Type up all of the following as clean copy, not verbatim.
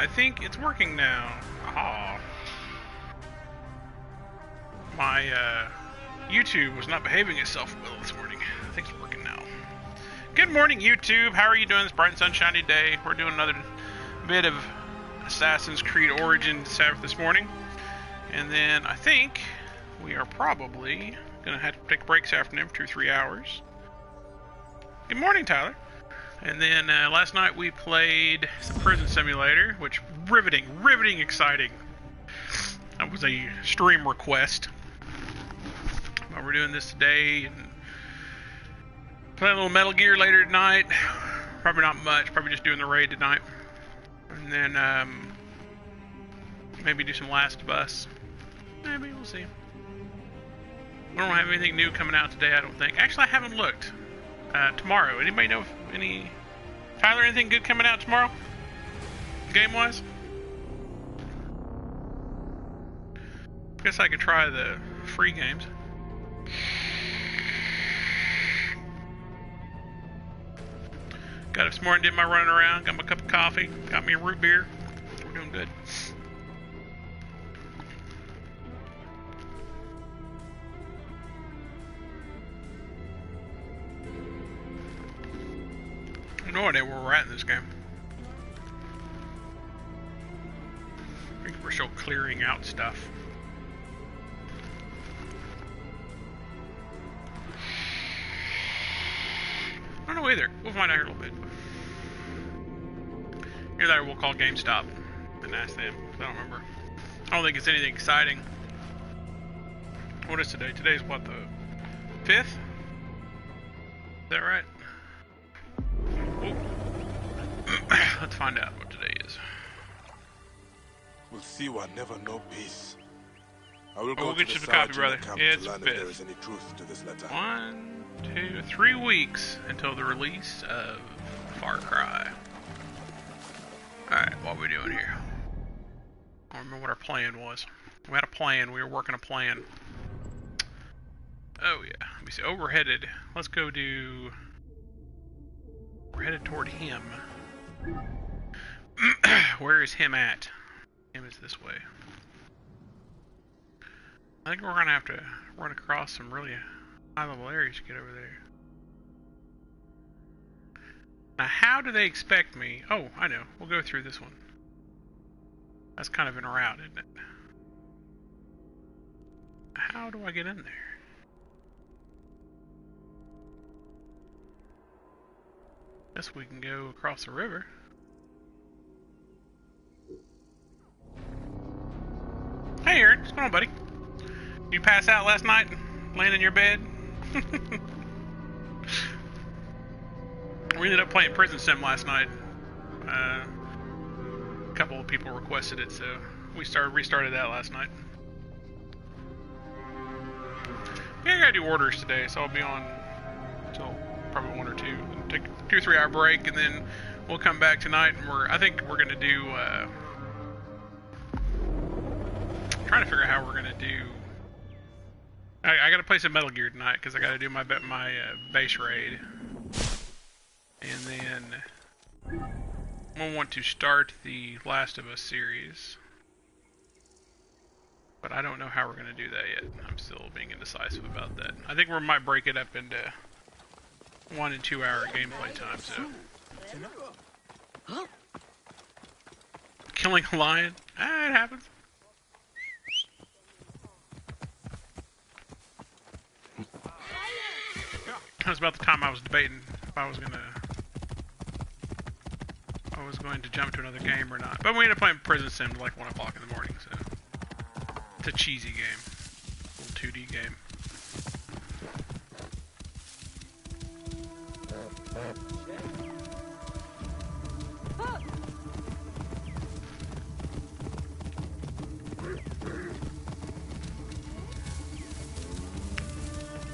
I think it's working now. Ah. My YouTube was not behaving itself well this morning. I think it's working now. Good morning, YouTube. How are you doing this bright and sunshiny day? We're doing another bit of Assassin's Creed Origins this morning. And then I think we are probably going to have to take a break this afternoon for 2 or 3 hours. Good morning, Tyler. And then last night we played some Prison Simulator, which riveting exciting. That was a stream request. But we're doing this today and playing a little Metal Gear later tonight. Probably not much, probably just doing the raid tonight. And then maybe do some Last of Us. Maybe, we'll see. We don't have anything new coming out today, I don't think. Actually, I haven't looked. Tomorrow, anybody know if Tyler, anything good coming out tomorrow? Game-wise? Guess I could try the free games. Got up this morning, did my running around, got my cup of coffee, got me a root beer. We're doing good. I have no idea where we're at in this game. I think we're still clearing out stuff. I don't know either. We'll find out here in a little bit. Either that or we'll call GameStop and ask them. I don't remember. I don't think it's anything exciting. What is today? Today's what, the 5th? Is that right? Let's find out what today is. We'll see what never know peace. I will go we'll to get the you the copy, brother. camp Yeah, to it's learn 5th. if there is any truth to this letter. 1, 2, 3 weeks until the release of Far Cry. Alright, what are we doing here? I don't remember what our plan was. We had a plan, we were working a plan. Oh yeah, let me see. Oh, we're headed. Let's go do... We're headed toward him. Where is him at? Him is this way. I think we're gonna have to run across some really high-level areas to get over there. Now, how do they expect me? Oh, I know. We'll go through this one. That's kind of in a route, isn't it? How do I get in there? Guess we can go across the river. Hey, Aaron. What's going on, buddy? You pass out last night? Laying in your bed? We ended up playing Prison Sim last night. A couple of people requested it, so we restarted that last night. Yeah, I gotta do orders today, so I'll be on until probably 1 or 2. Take a 2 or 3 hour break, and then we'll come back tonight, and I think we're gonna do. Trying to figure out how we're gonna do. I gotta play some Metal Gear tonight because I gotta do my base raid, and then we'll want to start the Last of Us series. But I don't know how we're gonna do that yet. I'm still being indecisive about that. I think we might break it up into 1 and 2 hour gameplay time. So killing a lion, it happens. That was about the time I was debating if I was going to jump to another game or not. But we ended up playing Prison Sim till like 1 o'clock in the morning, so it's a cheesy game. A little 2D game.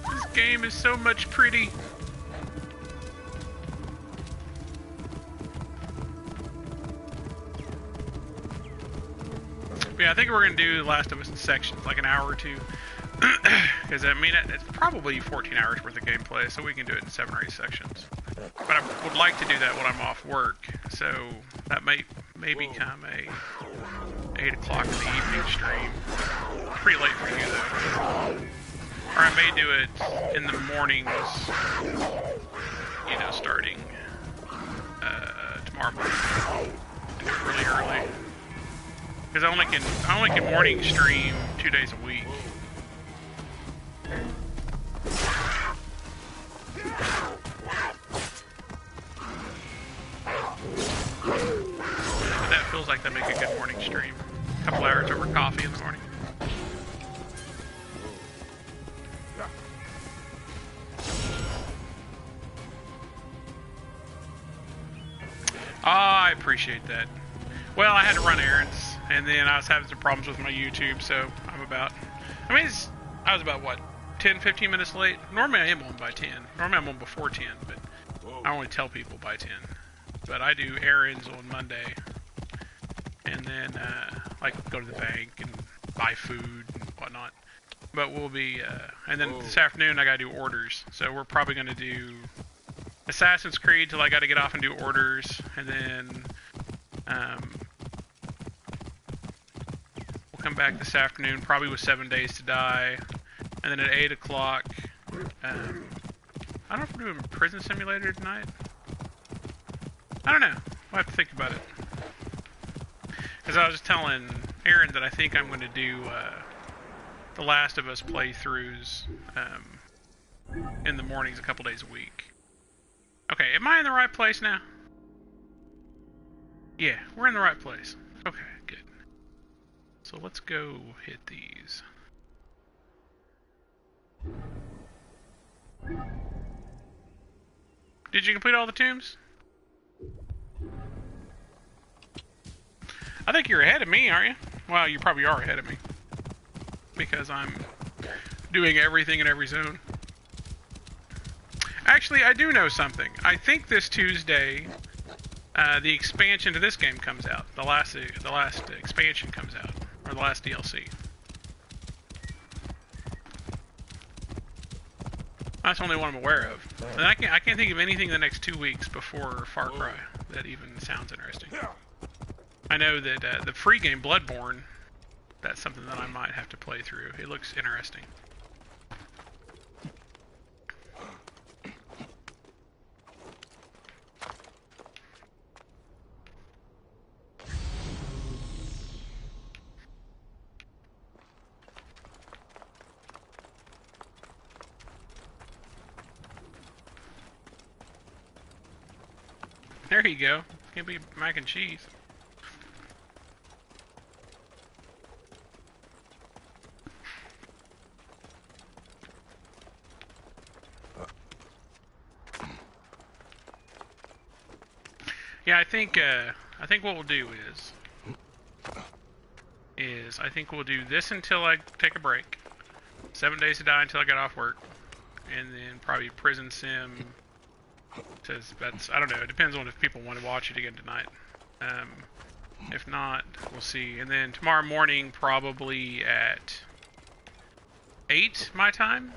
This game is so much pretty. But yeah, I think we're going to do The Last of Us in sections, like an hour or 2. Because, I mean, it's probably 14 hours worth of gameplay, so we can do it in 7 or 8 sections. But I would like to do that when I'm off work, so that might may become a 8 o'clock in the evening stream. Pretty late for you though. Or I may do it in the mornings, you know, starting tomorrow morning. Do it really early. Because I only can morning stream 2 days a week. But that feels like that make a good morning stream. A couple hours over coffee in the morning. I appreciate that. Well, I had to run errands, and then I was having some problems with my YouTube, so I was about, what, 10, 15 minutes late? Normally I am on by 10. Normally I'm on before 10, but I only tell people by 10. But I do errands on Monday, and then, like, go to the bank and buy food and whatnot. But we'll be, and then this afternoon I gotta do orders, so we're probably gonna do Assassin's Creed till I gotta get off and do orders, and then, we'll come back this afternoon, probably with 7 Days to Die, and then at 8 o'clock, I don't know if we're doing Prison Simulator tonight. I don't know. We'll have to think about it. Because I was just telling Aaron that I think I'm going to do The Last of Us playthroughs in the mornings a couple days a week. Okay, am I in the right place now? Yeah, we're in the right place. Okay, good. So let's go hit these. Did you complete all the tombs? I think you're ahead of me, aren't you? Well, you probably are ahead of me. Because I'm doing everything in every zone. Actually, I do know something. I think this Tuesday, the expansion to this game comes out. The last expansion comes out. Or the last DLC. That's the only one I'm aware of. And I can't think of anything in the next 2 weeks before Far Cry that even sounds interesting. I know that the free game, Bloodborne, that's something that I might have to play through. It looks interesting. There you go. Can't be mac and cheese. Yeah, I think what we'll do is I think we'll do this until I take a break. 7 Days to Die until I get off work, and then probably Prison Sim. Says that's, I don't know, it depends on if people want to watch it again tonight. If not, we'll see. And then tomorrow morning, probably at 8 my time,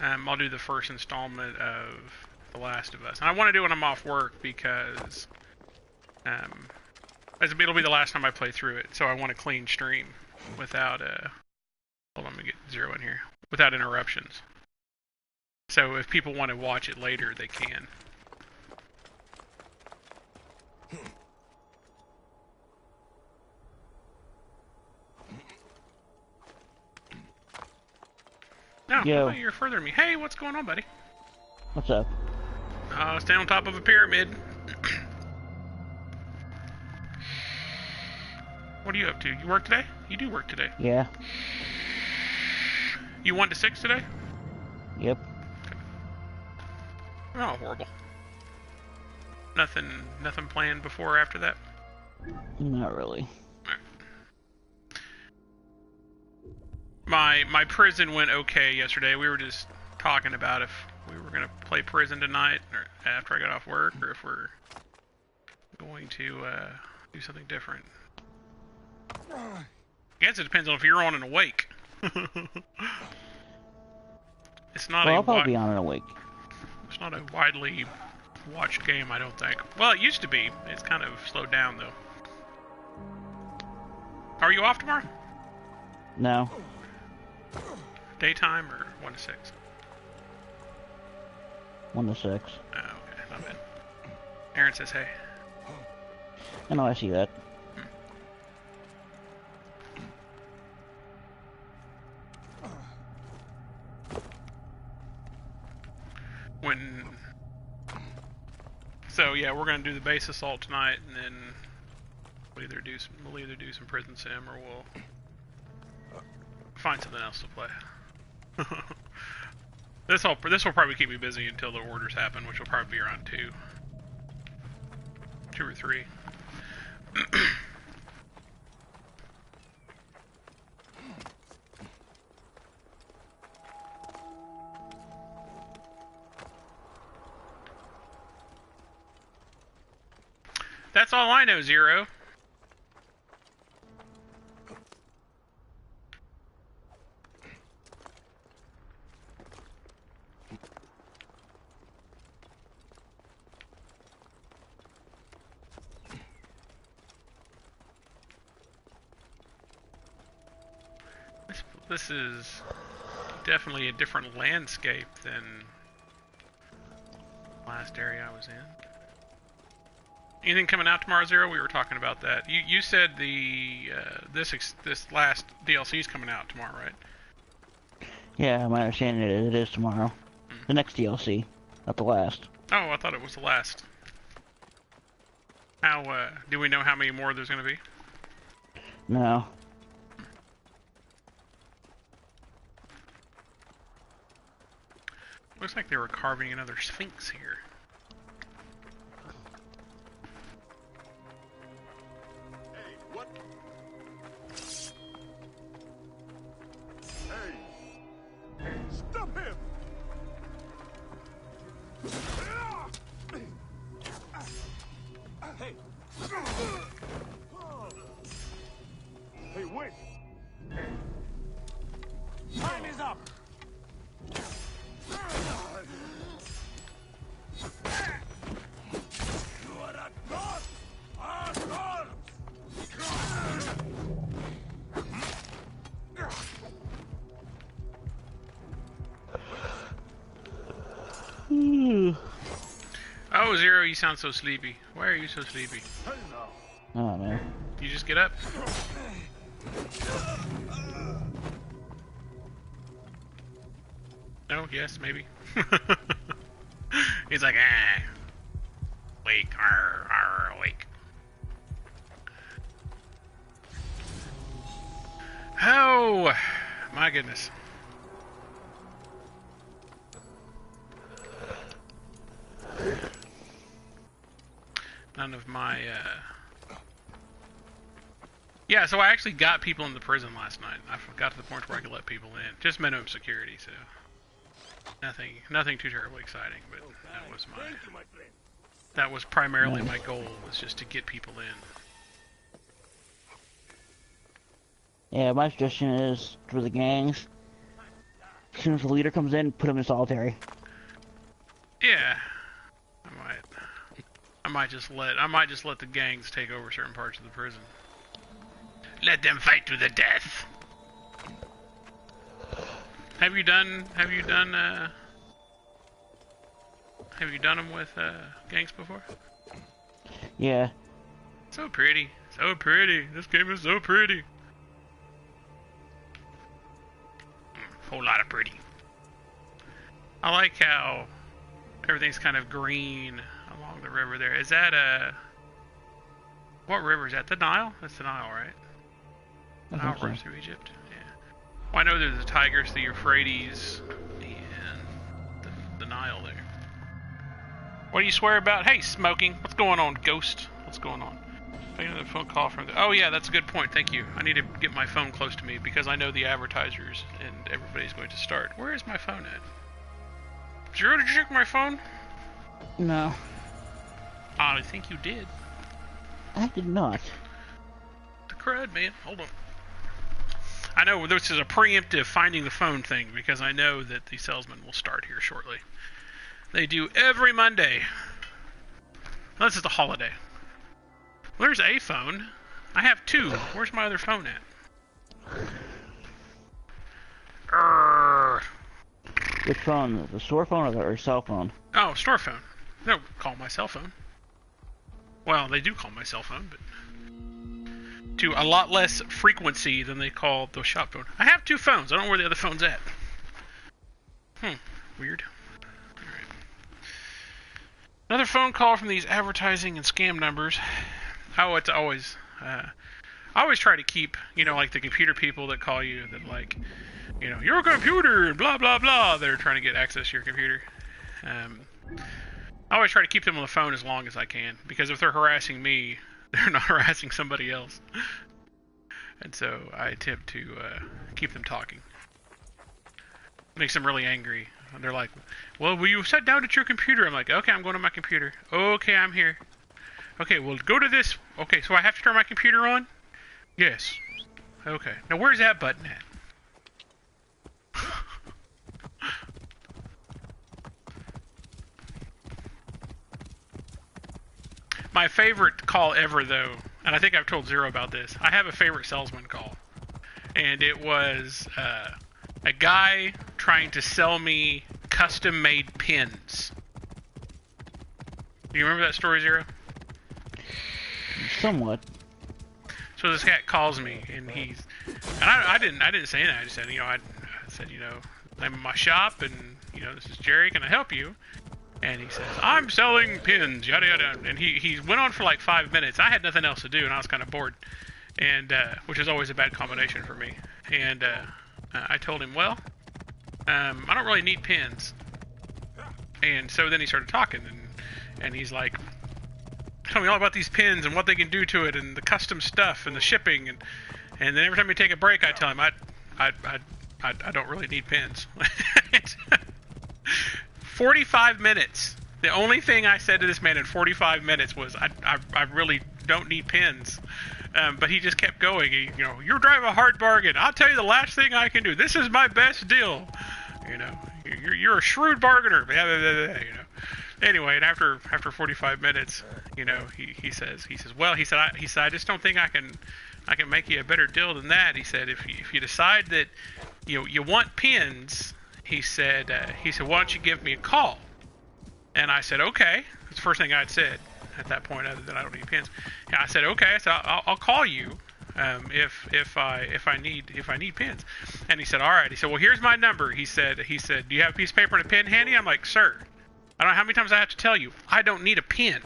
I'll do the first installment of The Last of Us. And I want to do it when I'm off work because it'll be the last time I play through it, so I want a clean stream without hold on, let me get 0 in here, without interruptions. So if people want to watch it later, they can. No, Yo. oh, you're further than me. Hey, what's going on, buddy? What's up? Stay on top of a pyramid. What are you up to? You work today? You do work today. Yeah. You 1 to 6 today? Yep. Oh, horrible. Nothing planned before or after that? Not really. My prison went okay yesterday. We were just talking about if we were going to play prison tonight or after I got off work, or if we're going to do something different. I guess it depends on if you're on an awake. It's not Well, I'll probably be on an awake. It's not a widely watched game, I don't think. Well, it used to be. It's kind of slowed down, though. Are you off tomorrow? No. Daytime or 1 to 6? 1 to 6. Oh, okay, not bad. Aaron says hey. I know, I see that. So yeah, we're gonna do the base assault tonight, and then we'll either do some prison sim, or we'll find something else to play. This will probably keep me busy until the orders happen, which will probably be around 2 or 3. That's all I know, Zero. This is definitely a different landscape than the last area I was in. Anything coming out tomorrow, Zero? We were talking about that. You said the this last DLC is coming out tomorrow, right? Yeah, my understanding is it is tomorrow. The next DLC, not the last. Oh, I thought it was the last. How do we know how many more there's going to be? No. Looks like they were carving another sphinx here. Hey, what? Hey, stop him! Hey! Hey, wait! Time is up! You are a god! A god! Oh, Zero, you sound so sleepy. Why are you so sleepy? Oh, man. You just get up? No? Yes? Maybe? He's like, ah. Wake. Awake. Oh, my goodness. None of my, Yeah, so I actually got people in the prison last night. I got to the point where I could let people in. Just minimum security, so... Nothing too terribly exciting, but that was primarily my goal, was just to get people in. Yeah, my suggestion is, for the gangs, as soon as the leader comes in, put him in solitary. Yeah. I might just let the gangs take over certain parts of the prison. Let them fight to the death. Have you done them with gangs before? Yeah. So pretty. So pretty. This game is so pretty. Whole lot of pretty. I like how everything's kind of green along the river there. Is that what river is that? The Nile? That's the Nile, right? The Nile runs through Egypt. Yeah. Well, I know there's the Tigris, the Euphrates, and the Nile there. What do you swear about? Hey, smoking. What's going on, Ghost? What's going on? The phone call from the... Oh, yeah, that's a good point. Thank you. I need to get my phone close to me because I know the advertisers and everybody's going to start. Where is my phone at? Zero, did you check my phone? No. I think you did. I did not. The crud, man. Hold on. I know this is a preemptive finding the phone thing because I know that the salesman will start here shortly. They do every Monday. Unless it's a holiday. Well, there's a phone. I have two. Where's my other phone at? Urgh. Which phone? The store phone or cell phone? Oh, store phone. They don't call my cell phone. Well, they do call my cell phone, but to a lot less frequency than they call the shop phone. I have two phones. I don't know where the other phone's at. Weird. Alright. Another phone call from these advertising and scam numbers. Oh, it's always... I always try to keep, like the computer people that call you that like, your computer, blah, blah, blah. They're trying to get access to your computer. I always try to keep them on the phone as long as I can, because if they're harassing me, they're not harassing somebody else. And so I attempt to keep them talking. Makes them really angry. And they're like, well, will you sit down at your computer? I'm like, okay, I'm going to my computer. Okay, I'm here. Okay, well, go to this. Okay, so I have to turn my computer on? Yes. Okay. Now, where's that button at? My favorite call ever, though, and I think I've told Zero about this, I have a favorite salesman call. And it was a guy trying to sell me custom-made pins. Do you remember that story, Zero? Somewhat. So this cat calls me, and I didn't say anything. I just said, I said, name of my shop, and this is Jerry. Can I help you? And he says, I'm selling pins, yada yada. And he went on for like 5 minutes. I had nothing else to do, and I was kind of bored, and which is always a bad combination for me. And I told him, well, I don't really need pins. And so then he started talking, and he's like, tell me all about these pins and what they can do to it, and the custom stuff and the shipping, and then every time we take a break, I tell him I don't really need pins. 45 minutes. The only thing I said to this man in 45 minutes was I really don't need pins. But he just kept going. You're driving a hard bargain. I'll tell you the last thing I can do. This is my best deal. You're a shrewd bargainer. Blah, blah, blah, blah, Anyway, and after 45 minutes, he says, well, he said, I just don't think I can make you a better deal than that. He said, if you decide that you want pins, he said, why don't you give me a call? And I said, okay. That's the first thing I'd said at that point, other than I don't need pins. And I said, okay. So I'll call you if I need pins. And he said, all right. He said, well, here's my number. He said, do you have a piece of paper and a pen handy? I'm like, sir, I don't know how many times I have to tell you, I don't need a pen.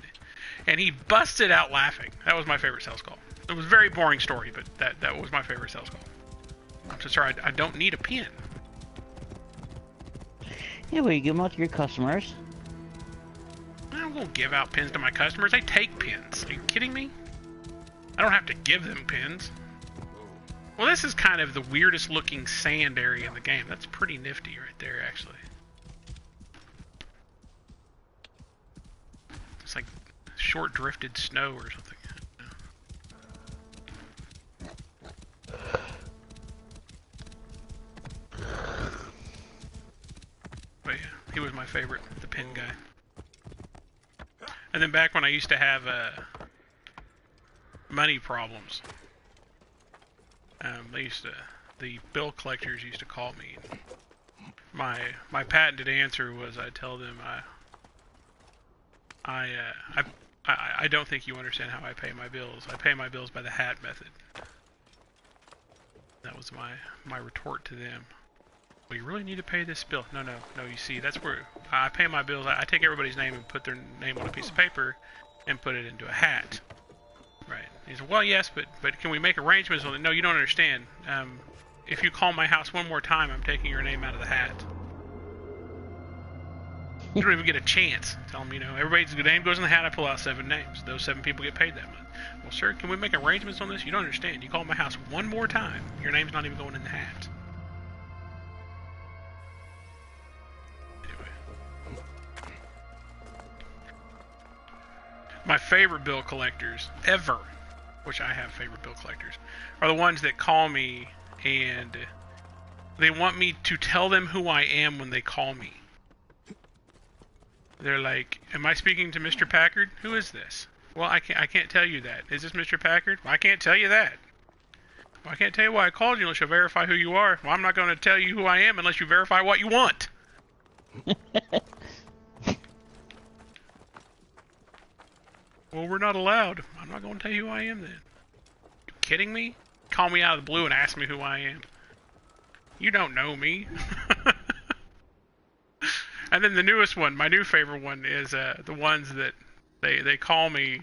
And he busted out laughing. That was my favorite sales call. It was a very boring story, but that was my favorite sales call. I'm so sorry, I don't need a pen. Yeah, well, you give them out to your customers. I won't give out pins to my customers. They take pins. Are you kidding me? I don't have to give them pins. Well, this is kind of the weirdest looking sand area in the game. That's pretty nifty right there, actually. It's like short drifted snow or something. But yeah, he was my favorite, the pin guy. And then back when I used to have money problems, the bill collectors used to call me. My patented answer was, I tell them, I don't think you understand how I pay my bills. I pay my bills by the hat method. That was my retort to them. Well, you really need to pay this bill. No, you see, that's where I pay my bills. I take everybody's name and put their name on a piece of paper and put it into a hat. Right. He said, well, yes, but can we make arrangements on it? No, you don't understand. If you call my house one more time, I'm taking your name out of the hat. You don't even get a chance. Tell them, everybody's name goes in the hat, I pull out 7 names. Those 7 people get paid that month. Well, sir, can we make arrangements on this? You don't understand. You call my house one more time, your name's not even going in the hat. My favorite bill collectors ever, which I have favorite bill collectors, are the ones that call me and they want me to tell them who I am when they call me. They're like, am I speaking to Mr. Packard? Who is this? Well, I can't tell you that. Is this Mr. Packard? I can't tell you that. Well, I can't tell you why I called you unless you verify who you are. Well, I'm not going to tell you who I am unless you verify what you want. Well, we're not allowed. I'm not going to tell you who I am then. You kidding me? Call me out of the blue and ask me who I am. You don't know me. And then the newest one, my new favorite one, is the ones that they call me,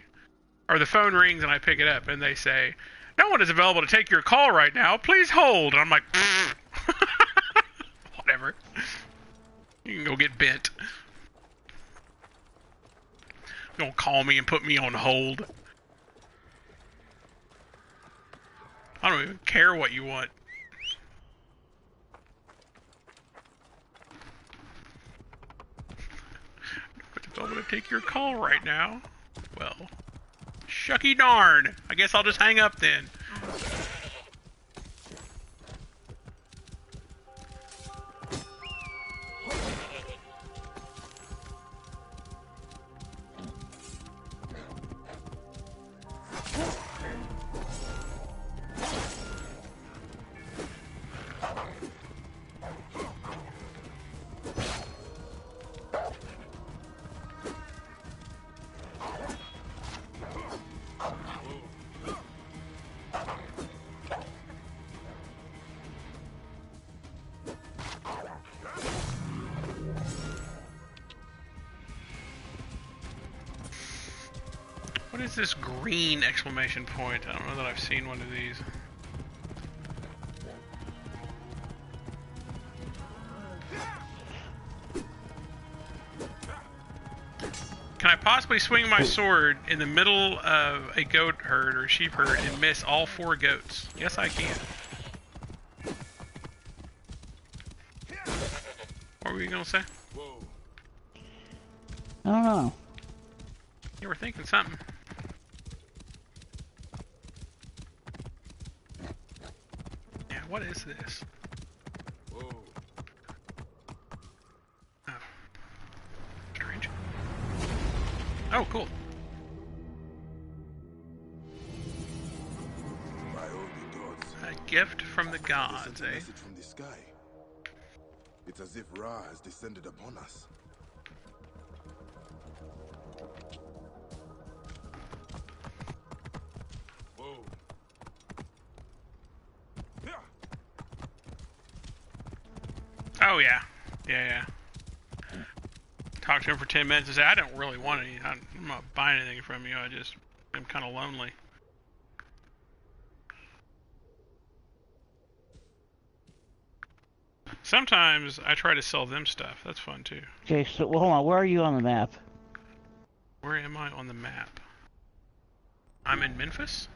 or the phone rings and I pick it up and they say, "No one is available to take your call right now. Please hold." And I'm like, whatever. You can go get bent. You're gonna call me and put me on hold. I don't even care what you want. I'm gonna take your call right now. Well, shucky darn. I guess I'll just hang up then. What is this green exclamation point? I don't know that I've seen one of these. Can I possibly swing my sword in the middle of a goat herd or sheep herd and miss all 4 goats? Yes, I can. What were you gonna say? I don't know. You were thinking something. Yeah, what is this? Oh. Strange. Oh, cool. By all the gods. A gift from the gods, A eh? message from the sky. It's as if Ra has descended upon us. Whoa. Oh, yeah. Yeah. Talk to him for 10 minutes and say, I don't really want any. I'm not buying anything from you. I'm kind of lonely. Sometimes I try to sell them stuff. That's fun too. Okay, so well, hold on. Where are you on the map? Where am I on the map? I'm in Memphis?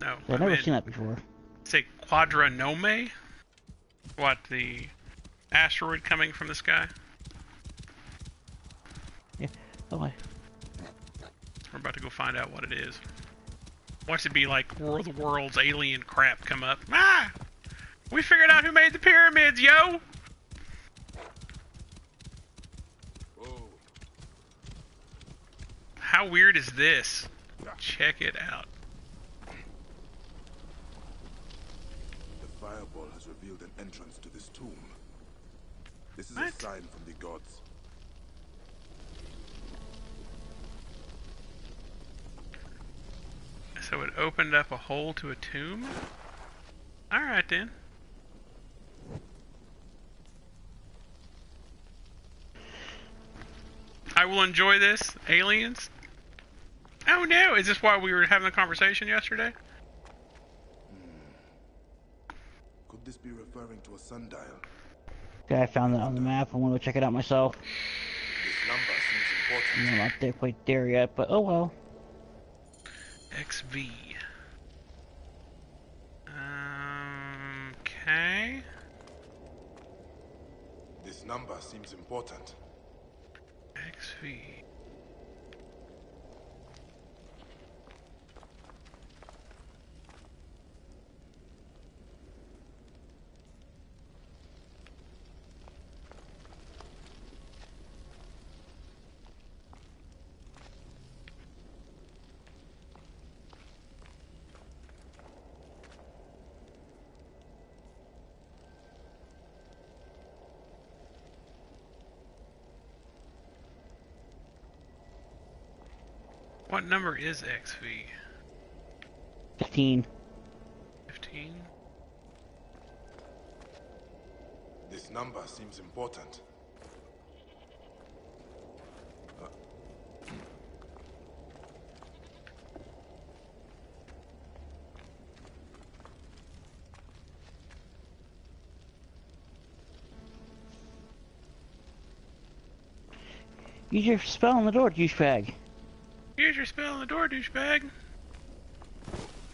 No. I've never seen that before. Say Quadranome? What, the asteroid coming from the sky? Yeah. Okay. We're about to go find out what it is. Watch it be like War of the Worlds alien crap come up. Ah! We figured out who made the pyramids, yo! Whoa. How weird is this? Check it out. The fireball has revealed an entrance to this tomb. This is What? a sign from the gods. So it opened up a hole to a tomb? Alright then. I will enjoy this, aliens. Oh no, is this why we were having a conversation yesterday? Could this be referring to a sundial? Okay, I found that on the map. I want to go check it out myself. This number seems important. I'm not there, quite there yet, but oh well. XV. Okay. This number seems important. XV. What number is XV? 15. 15? This number seems important. Use your spell on the door, douchebag. Use your spell on the door, douchebag.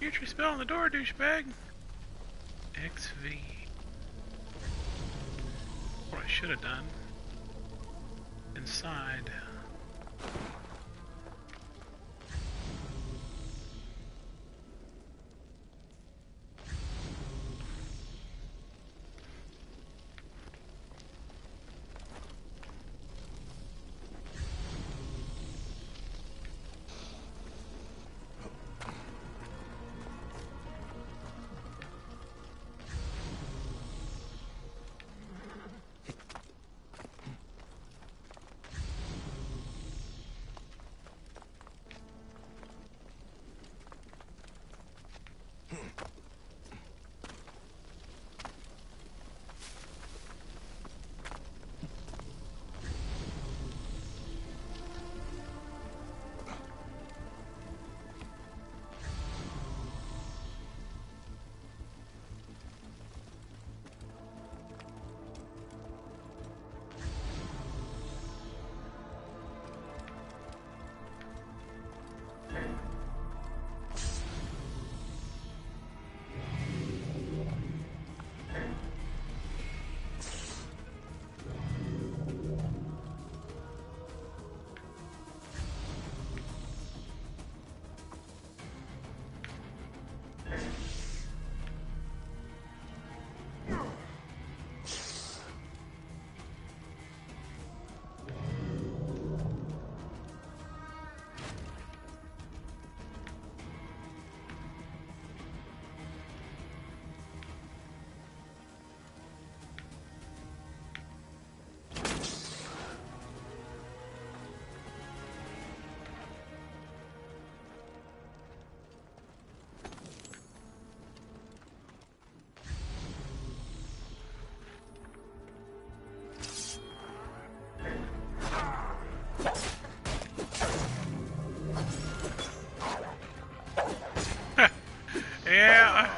Use your spell on the door, douchebag. XV. What I should have done. Inside. Yeah,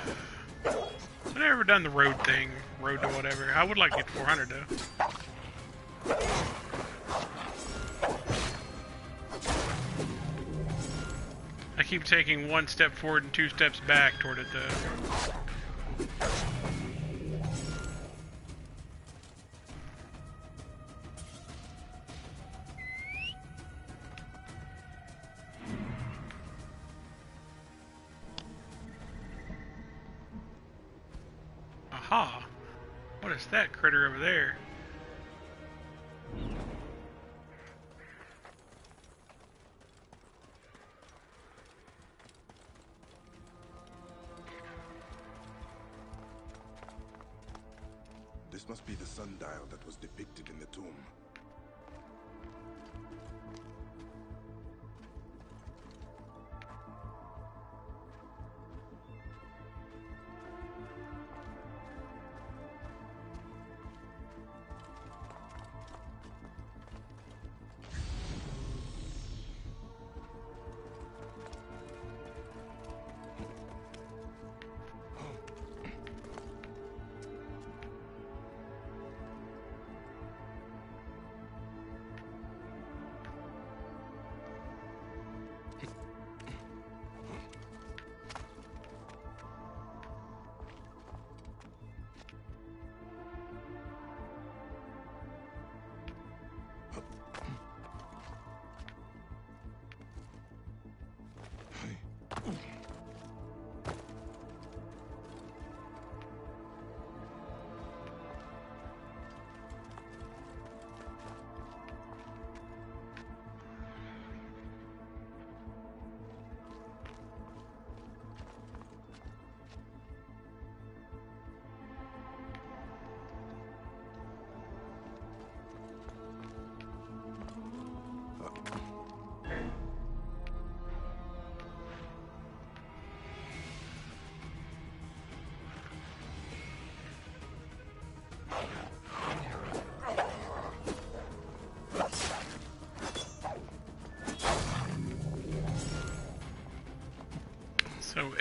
I've never done the road thing, road to whatever. I would like to get 400 though. I keep taking one step forward and 2 steps back toward it though. Aha! What is that critter over there? This must be the sundial that was depicted in the tomb.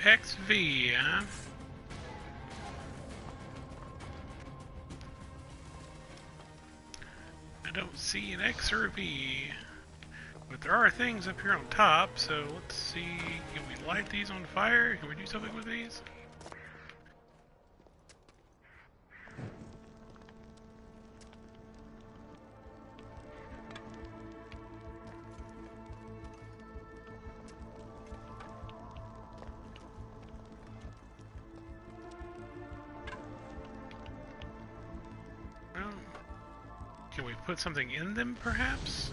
XV, huh? I don't see an X or a V. But there are things up here on top, so let's see. Can we light these on fire? Can we do something with these? Well, can we put something in them, perhaps?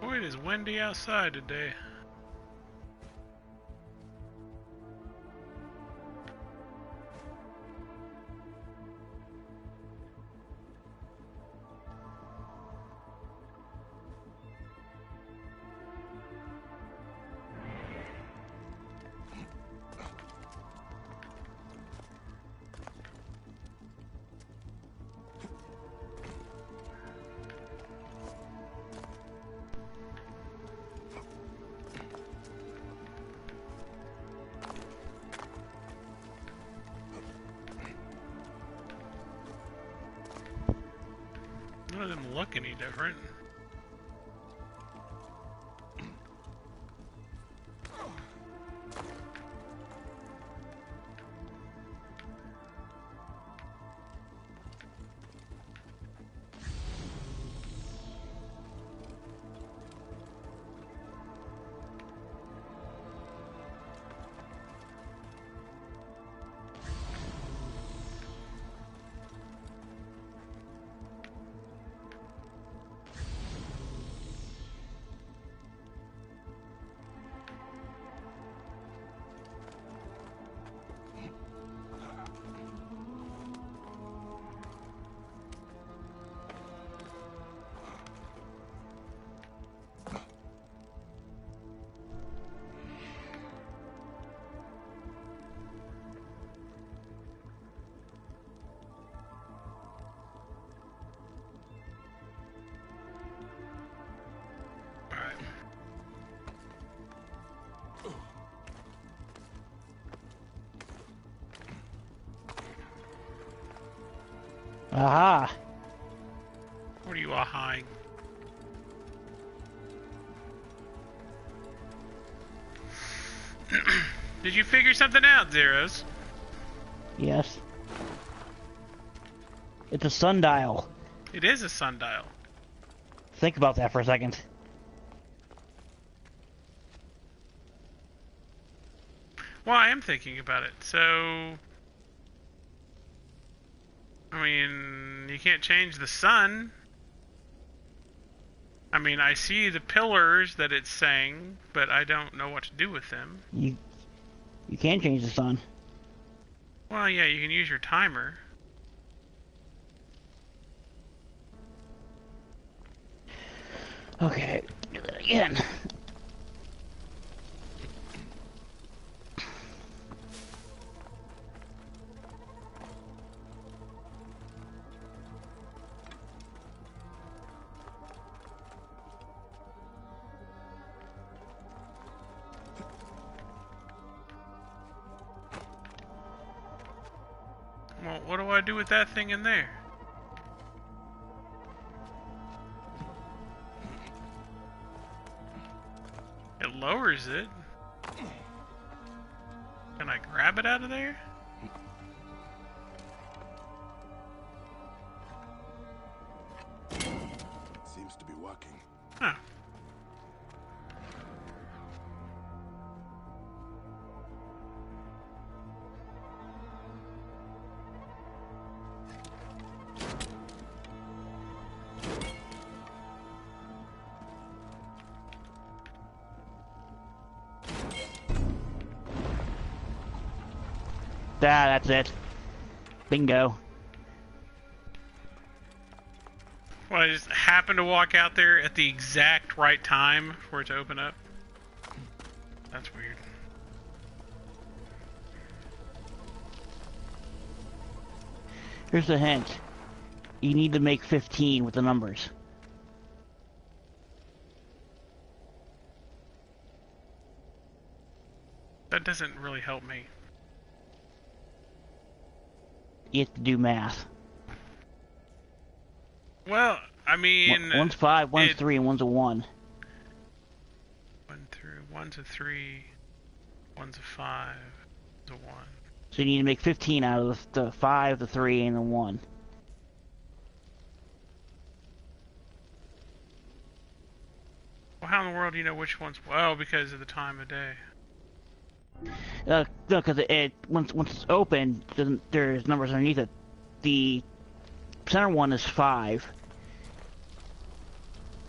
Boy, it is windy outside today. None of them look any different. Aha! What are you ahaing? Did you figure something out, Zeros? Yes. It's a sundial. It is a sundial. Think about that for a second. Well, I am thinking about it. So, I mean, you can't change the sun. I mean, I see the pillars that it's saying, but I don't know what to do with them. You can change the sun. Well, yeah, you can use your timer. Okay, do that again. Well, what do I do with that thing in there? It lowers it. Can I grab it out of there? Seems to be working. Huh. That's it. Bingo. Well, I just happened to walk out there at the exact right time for it to open up. That's weird. Here's a hint. You need to make 15 with the numbers. That doesn't really help me. You have to do math. Well, I mean... One's 5, one's 3, and one's a 1. 1's a 3, one's a 5, one's a 1. So you need to make 15 out of the 5, the 3, and the 1. Well, how in the world do you know which one's... Well, because of the time of day. No, because once it's open, there's numbers underneath it. The center one is 5.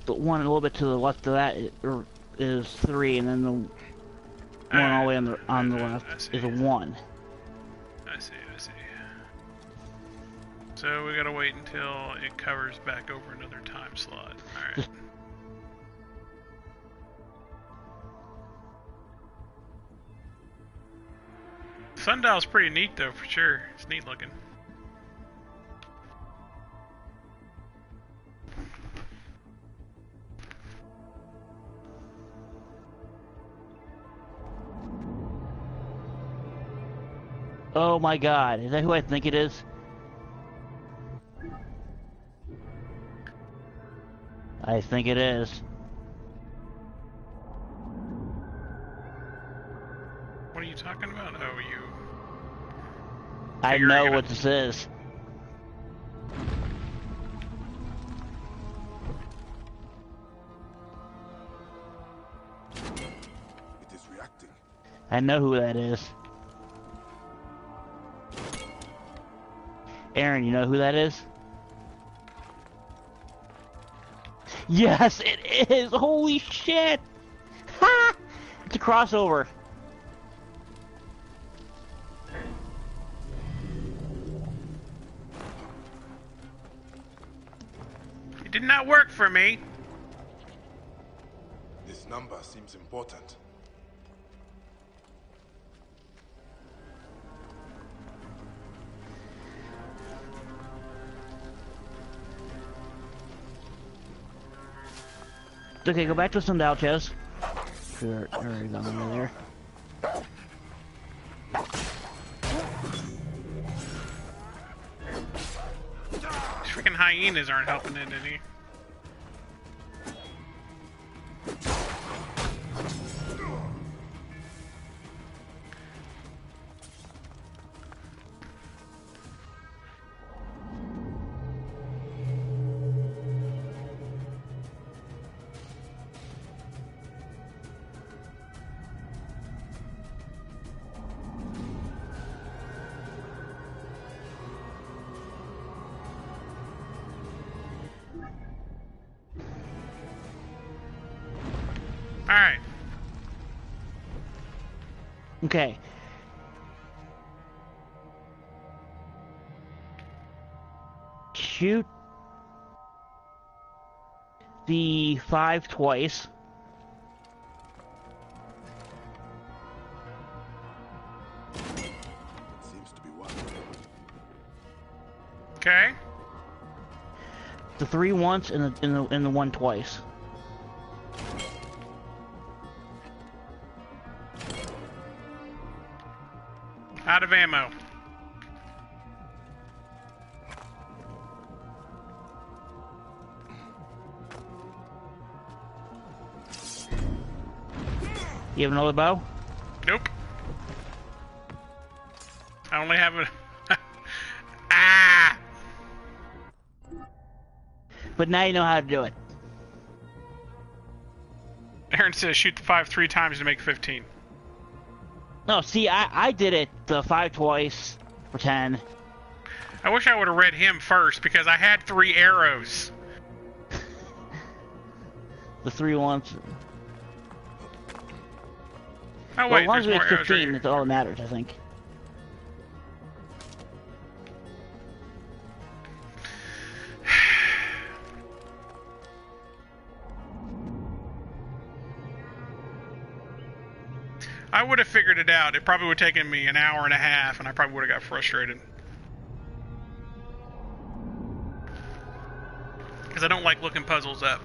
The one a little bit to the left of that is 3, and then the one all the way on the left is a 1. I see. So we gotta wait until it covers back over another time slot. Alright. Sundial's pretty neat though, for sure. It's neat looking. Oh my god, is that who I think it is? I think it is. What are you talking about? Oh, you... I know what this is. It is reacting. I know who that is. Aaron, you know who that is? Yes, it is! Holy shit! Ha! It's a crossover. It did not work for me. This number seems important. Okay, go back to Sundial, Ches. Sure, already gone over there. These freaking hyenas aren't helping it any. Alright. Okay. Shoot the 5 twice. Seems to be one. Okay. The 3 once and the 1 twice. Out of ammo. You have another bow? Nope. I only have a... Ah! But now you know how to do it. Aaron says shoot the 5 3 times to make 15. No, see, I did it the 5 twice for 10. I wish I would have read him first because I had 3 arrows. The 3 once. Oh Well, wait, as long as there's we more have arrows right 15, here. that's all that matters, I think. I would have figured it out. It probably would have taken me an hour and a half, and I probably would have got frustrated. Because I don't like looking puzzles up.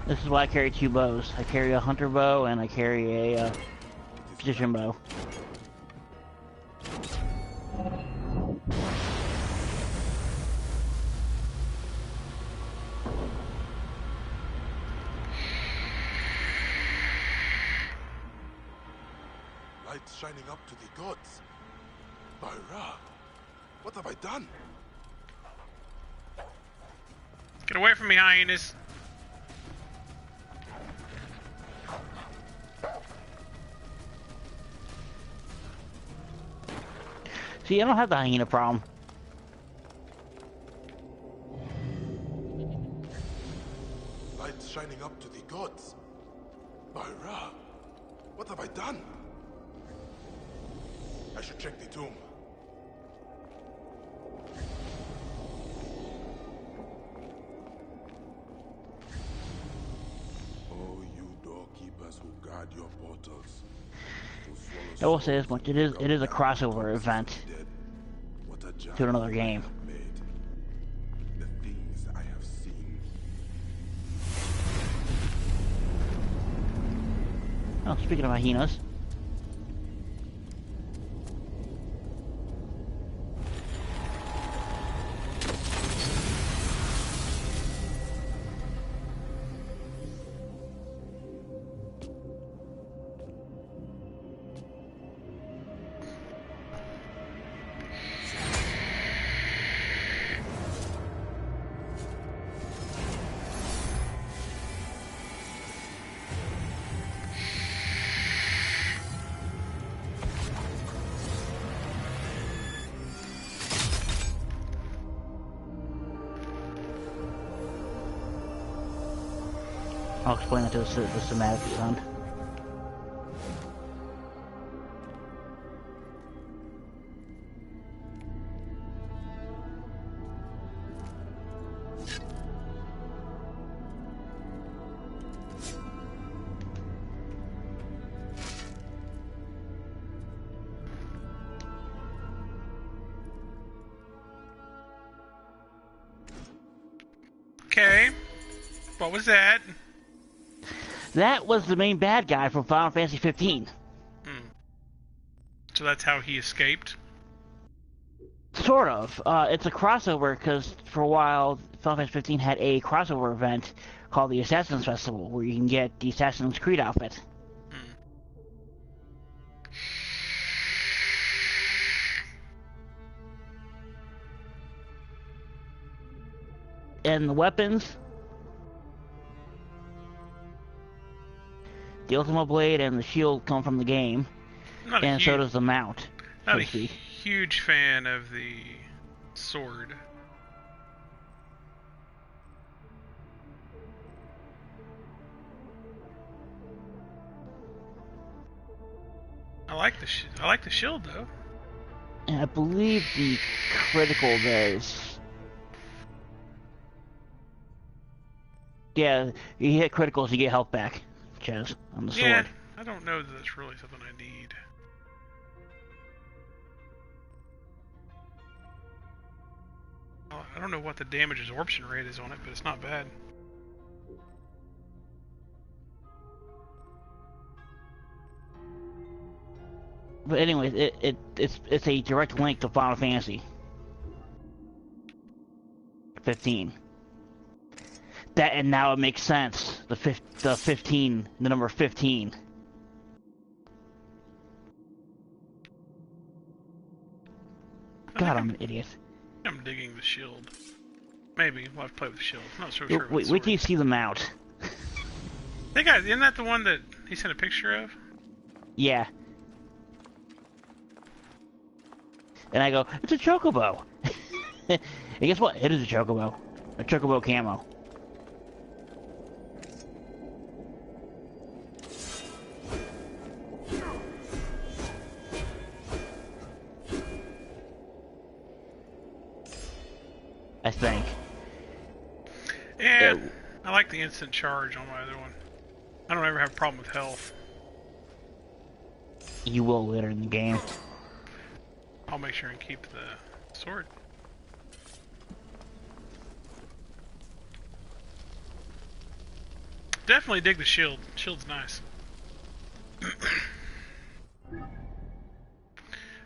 This is why I carry 2 bows. I carry a hunter bow and I carry a precision bow. Light shining up to the gods. By Ra, what have I done? Get away from me, hyenas. See, I don't have the hyena problem. Light shining up to the gods. By Ra, what have I done? I should check the tomb. Oh, you doorkeepers who guard your portals. I will say this much: it is a crossover event to another game. The things I have seen. Oh, speaking of hyenas. I'll explain it to the somatic son. Okay. What was that? That was the main bad guy from Final Fantasy 15. So that's how he escaped? Sort of. It's a crossover because for a while, Final Fantasy 15 had a crossover event called the Assassin's Festival, where you can get the Assassin's Creed outfit. And the weapons, the Ultima Blade and the shield come from the game, and so does the mount. Not a huge fan of the sword. I like the shield though. And I believe the critical does. Yeah, you hit criticals, you get health back, Ches, on the sword. Yeah, I don't know that that's really something I need. I don't know what the damage absorption rate is on it, but it's not bad. But anyways, it's a direct link to Final Fantasy 15. That, and now it makes sense. The number 15. God, I'm an idiot. I'm digging the shield. Maybe we'll have to play with the shield. I'm not so sure. Wait till you see the mount. Hey guys, isn't that the one that he sent a picture of? Yeah. And I go, it's a chocobo. And guess what? It is a chocobo. A chocobo camo. I think. check the instant charge on my other one. I don't ever have a problem with health. You will later in the game. I'll make sure and keep the sword. Definitely dig the shield. Shield's nice.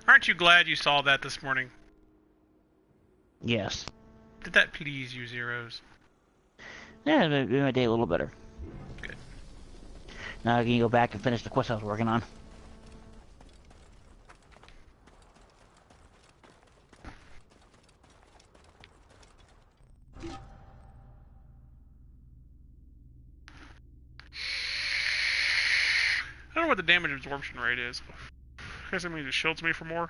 Aren't you glad you saw that this morning? Yes. Did that please you, Zeros? Yeah, it made my day a little better. Good. Now I can go back and finish the quest I was working on. I don't know what the damage absorption rate is. I guess that means it shields me for more.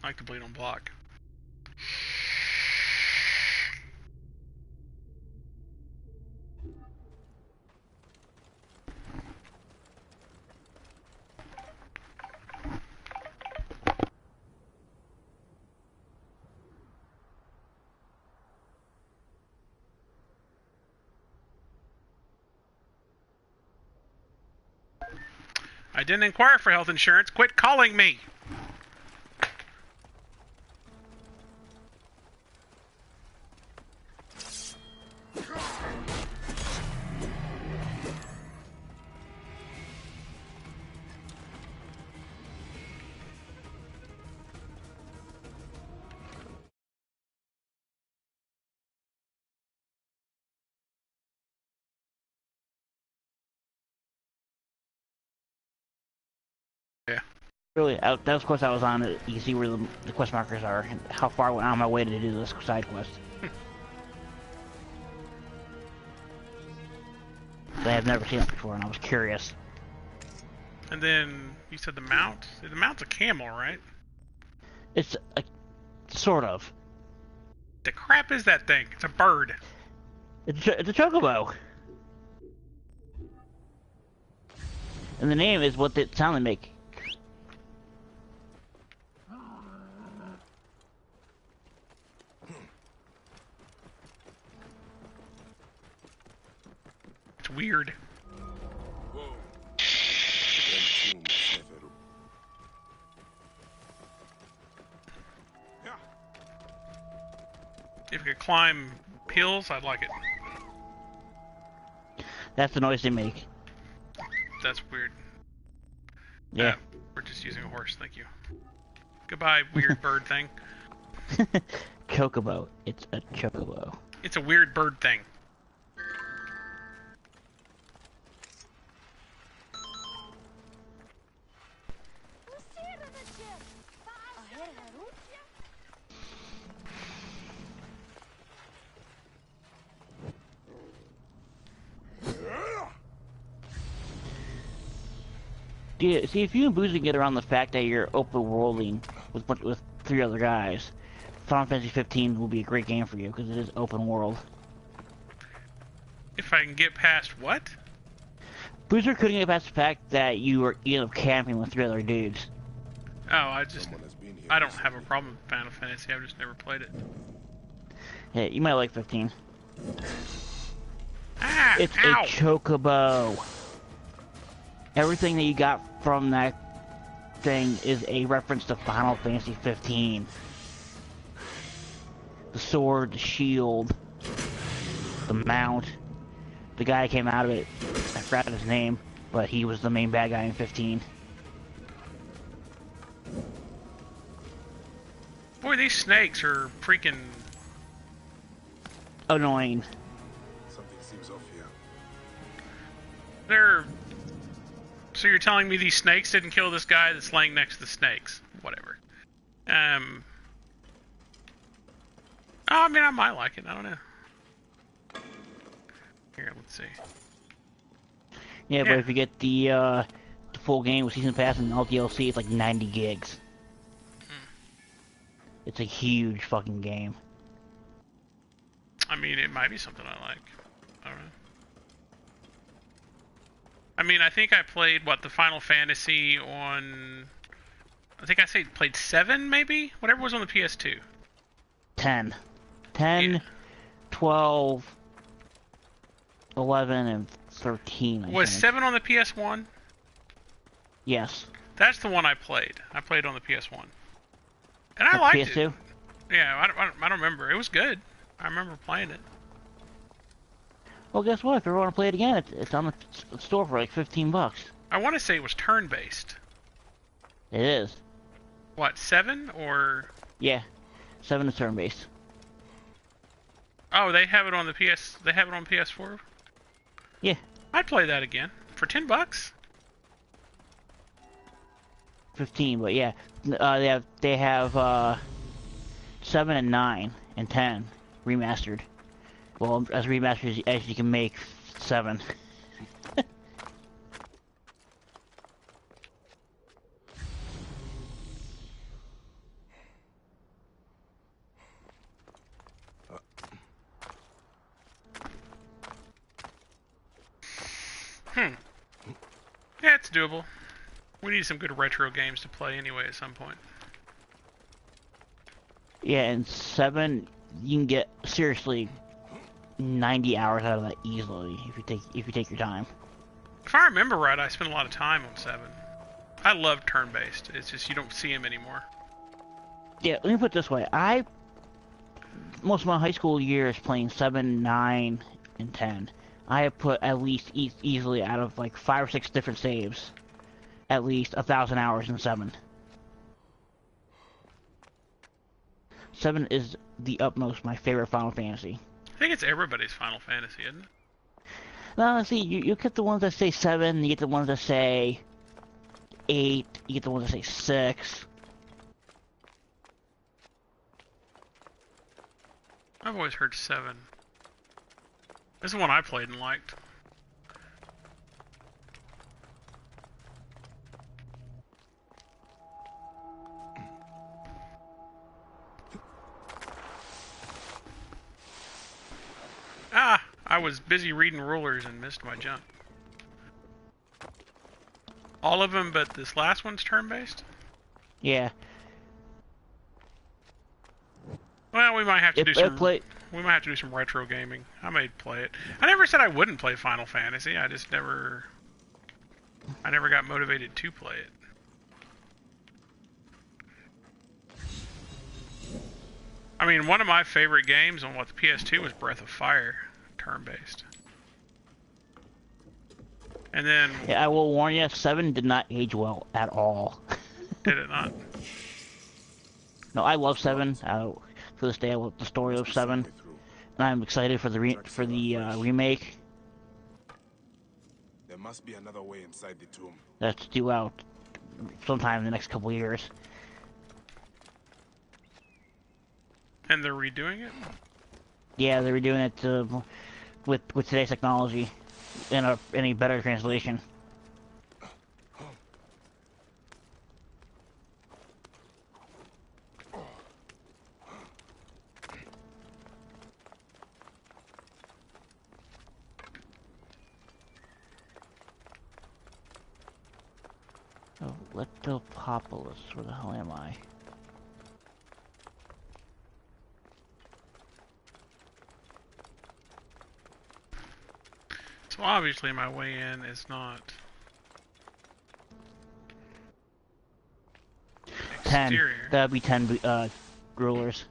I like to bleed on block. I didn't inquire for health insurance. Quit calling me! Yeah. Really, that was the quest I was on. You can see where the quest markers are and how far I went on my way to do this side quest. I have never seen it before, and I was curious. And then, you said the mount? The mount's a camel, right? It's a sort of. The crap is that thing? It's a bird. It's a chocobo. And the name is what the sound they make. It's weird. If you could climb hills, I'd like it. That's the noise they make. That's weird. Yeah. We're just using a horse, thank you. Goodbye, weird bird thing. Chocobo. It's a chocobo. It's a weird bird thing. Yeah, see, if you and Boozy get around the fact that you're open worlding with 3 other guys, Final Fantasy 15 will be a great game for you because it is open world. If I can get past what? Boozer couldn't get past the fact that you end up camping with 3 other dudes. Oh, I don't have a problem with Final Fantasy. I've just never played it. Yeah, you might like 15. Ah! It's Ow! a chocobo. Everything that you got from that thing is a reference to Final Fantasy 15. The sword, the shield, the mount. The guy came out of it, I forgot his name, but he was the main bad guy in 15. Boy, these snakes are freaking... Annoying. Something seems off here. They're... So you're telling me these snakes didn't kill this guy that's laying next to the snakes? Whatever. Oh, I mean, I might like it. I don't know. Here, let's see. Yeah, but if you get the full game with Season Pass and all DLC, it's like 90 gigs. It's a huge fucking game. I mean, it might be something I like. I don't know. I mean, I think I played, what, the Final Fantasy on... I think I played 7, maybe? Whatever was on the PS2. 10. 10, Yeah. 12, 11, and 13. Was I think. 7 on the PS1? Yes. That's the one I played. I played on the PS1. And I liked PS2? it. Yeah, I don't remember. It was good. I remember playing it. Well, guess what? If you ever want to play it again, it's on the store for like $15. I want to say it was turn-based. It is. What, 7 or... Yeah. 7 is turn-based. Oh, they have it on the They have it on PS4. Yeah. I'd play that again for $10. 15, but yeah, they have 7 and 9 and 10 remastered. Well, as remastered as you can make 7. Yeah, it's doable. We need some good retro games to play anyway at some point. Yeah, and 7 you can get seriously 90 hours out of that easily if you take your time. If I remember right, I spent a lot of time on 7. I love turn-based. It's just you don't see them anymore. Yeah, let me put it this way. Most of my high school years playing 7, 9, and 10. I have put at least easily out of like 5 or 6 different saves, at least 1,000 hours in 7. 7 is the utmost my favorite Final Fantasy. I think it's everybody's Final Fantasy, isn't it? Now, see, you get the ones that say 7, you get the ones that say 8, you get the ones that say 6. I've always heard 7. This is the one I played and liked. Ah! I was busy reading rulers and missed my jump. All of them but this last one's turn-based? Yeah. Well, we might have to do some... We might have to do some retro gaming. I may play it. I never said I wouldn't play Final Fantasy. I just never... I never got motivated to play it. I mean, one of my favorite games on the PS2 was Breath of Fire, turn-based. And then... Yeah, I will warn you, 7 did not age well at all. Did it not? No, I love 7. To this day, I love the story of 7. And I'm excited for the remake. There must be another way inside the tomb. That's due out sometime in the next couple of years. And they're redoing it? Yeah, they're redoing it with today's technology in a better translation. Oh, Leptopopolis, where the hell am I? So obviously my way in is not... 10. exterior. That'd be 10 rulers.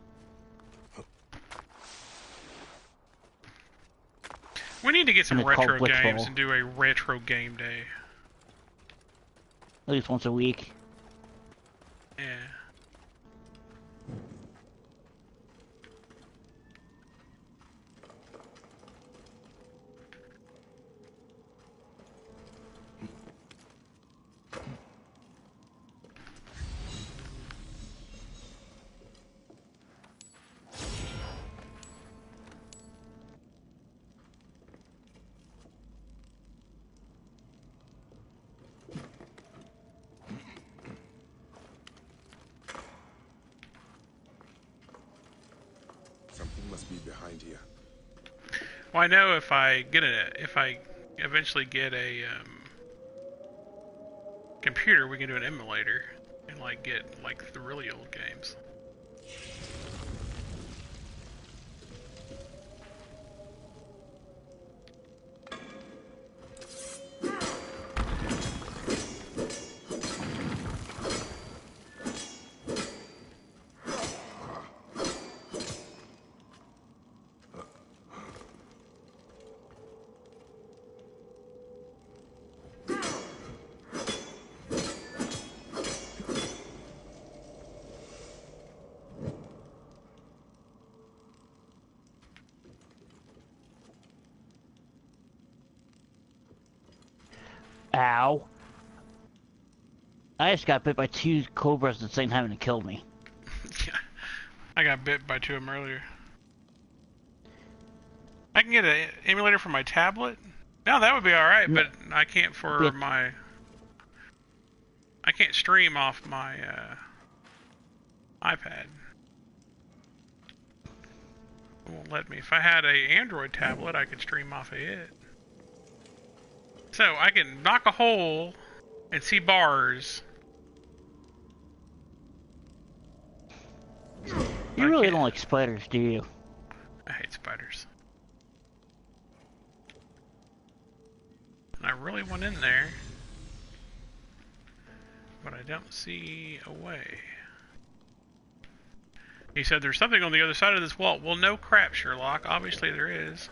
We need to get some And it's called retro games Blitzball. and do a retro game day. At least once a week. Yeah. Something must be behind here. Well, I know if I eventually get a computer, we can do an emulator and like get like the really old games. Ow. I just got bit by 2 cobras at the same time and it killed me. Yeah. I got bit by 2 of them earlier. I can get an emulator for my tablet. No, that would be alright, but I can't for my... I can't stream off my iPad. It won't let me. If I had a Android tablet, I could stream off of it. So, I can knock a hole and see bars. You really don't like spiders, do you? I hate spiders. And I really went in there, but I don't see a way. He said there's something on the other side of this wall. Well, no crap, Sherlock. Obviously there is.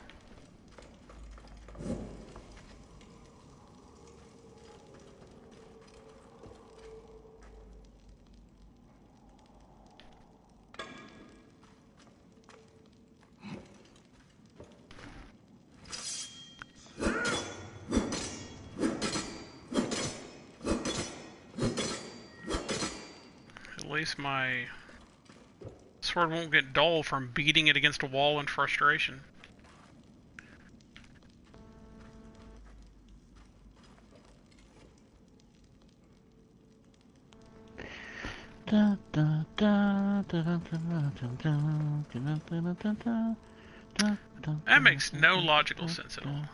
At least my sword won't get dull from beating it against a wall in frustration. That makes no logical sense at all.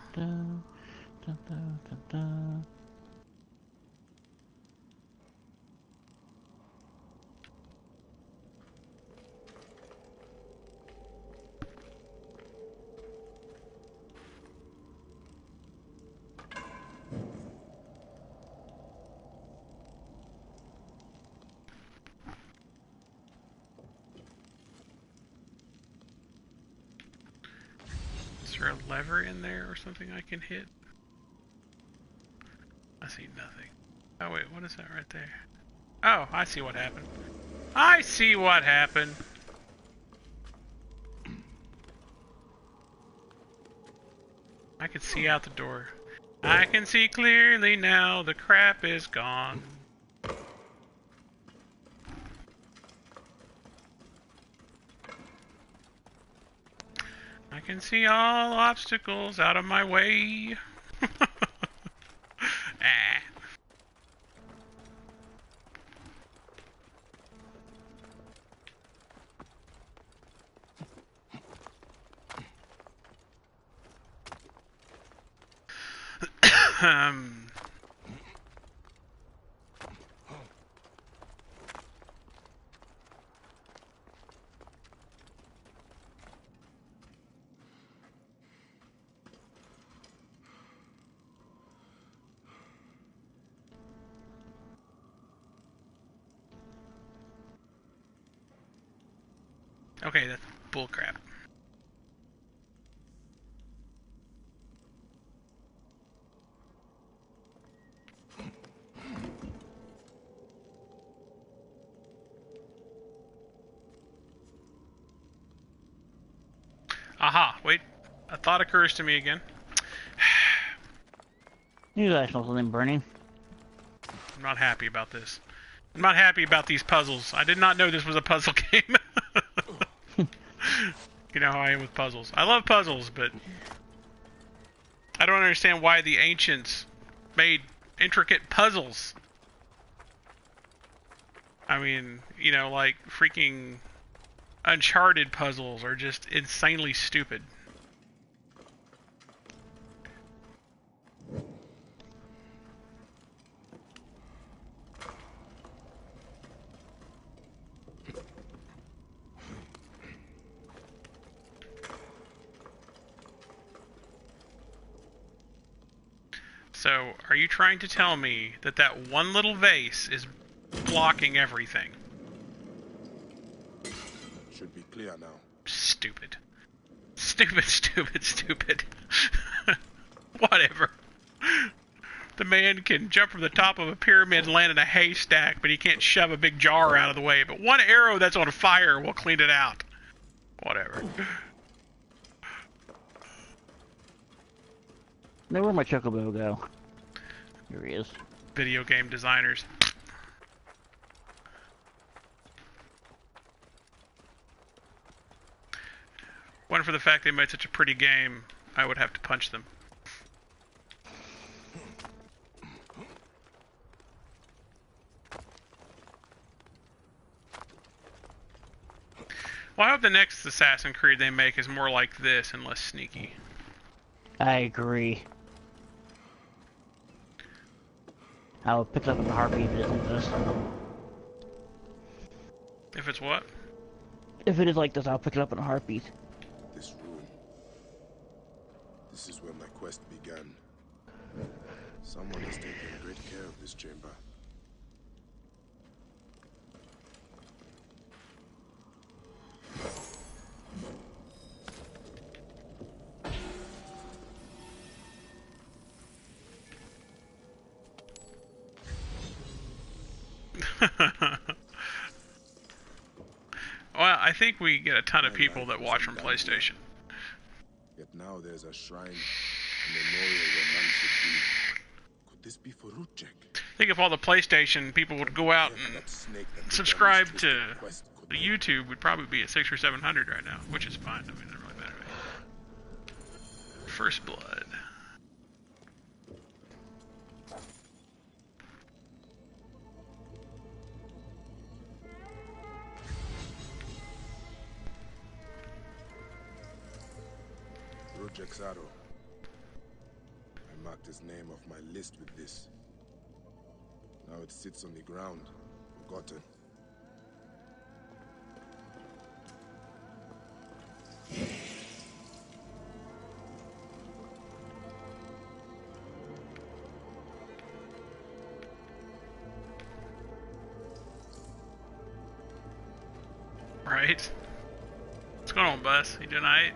Is there a lever in there or something I can hit? I see nothing. Oh wait, what is that right there? Oh, I see what happened. I see what happened. I can see out the door. I can see clearly now, the crap is gone. I can see all obstacles out of my way. Ah. Okay, that's bullcrap. Aha, wait. A thought occurs to me again. You guys know something burning. I'm not happy about this. I'm not happy about these puzzles. I did not know this was a puzzle game. You know how I am with puzzles. I love puzzles, but I don't understand why the ancients made intricate puzzles. I mean, you know, like freaking Uncharted puzzles are just insanely stupid. So, are you trying to tell me that that one little vase is blocking everything? Should be clear now. Stupid. Stupid, stupid, stupid. Whatever. The man can jump from the top of a pyramid and land in a haystack, but he can't shove a big jar out of the way. But one arrow that's on fire will clean it out. Whatever. Now where'd my chocobo go? Here he is. Video game designers. One for the fact they made such a pretty game, I would have to punch them. Well, I hope the next Assassin's Creed they make is more like this and less sneaky. I agree. I would pick it up in a heartbeat if it isn't this. If it's what? If it is like this, I'll pick it up in a heartbeat. This room. This is where my quest began. Someone has taken great care of this chamber. Well, I think we get a ton of people that watch from PlayStation. Yet now there's a shrine, a memorial where none should be. Could this be for Rudjek? I think if all the PlayStation people would go out and subscribe to the YouTube, would probably be at 600 or 700 right now, which is fine. I mean, it doesn't really matter to me. First Blood. Rudjek's arrow. I marked his name off my list with this. Now it sits on the ground, forgotten. Right? What's going on, Bus? You doing alright?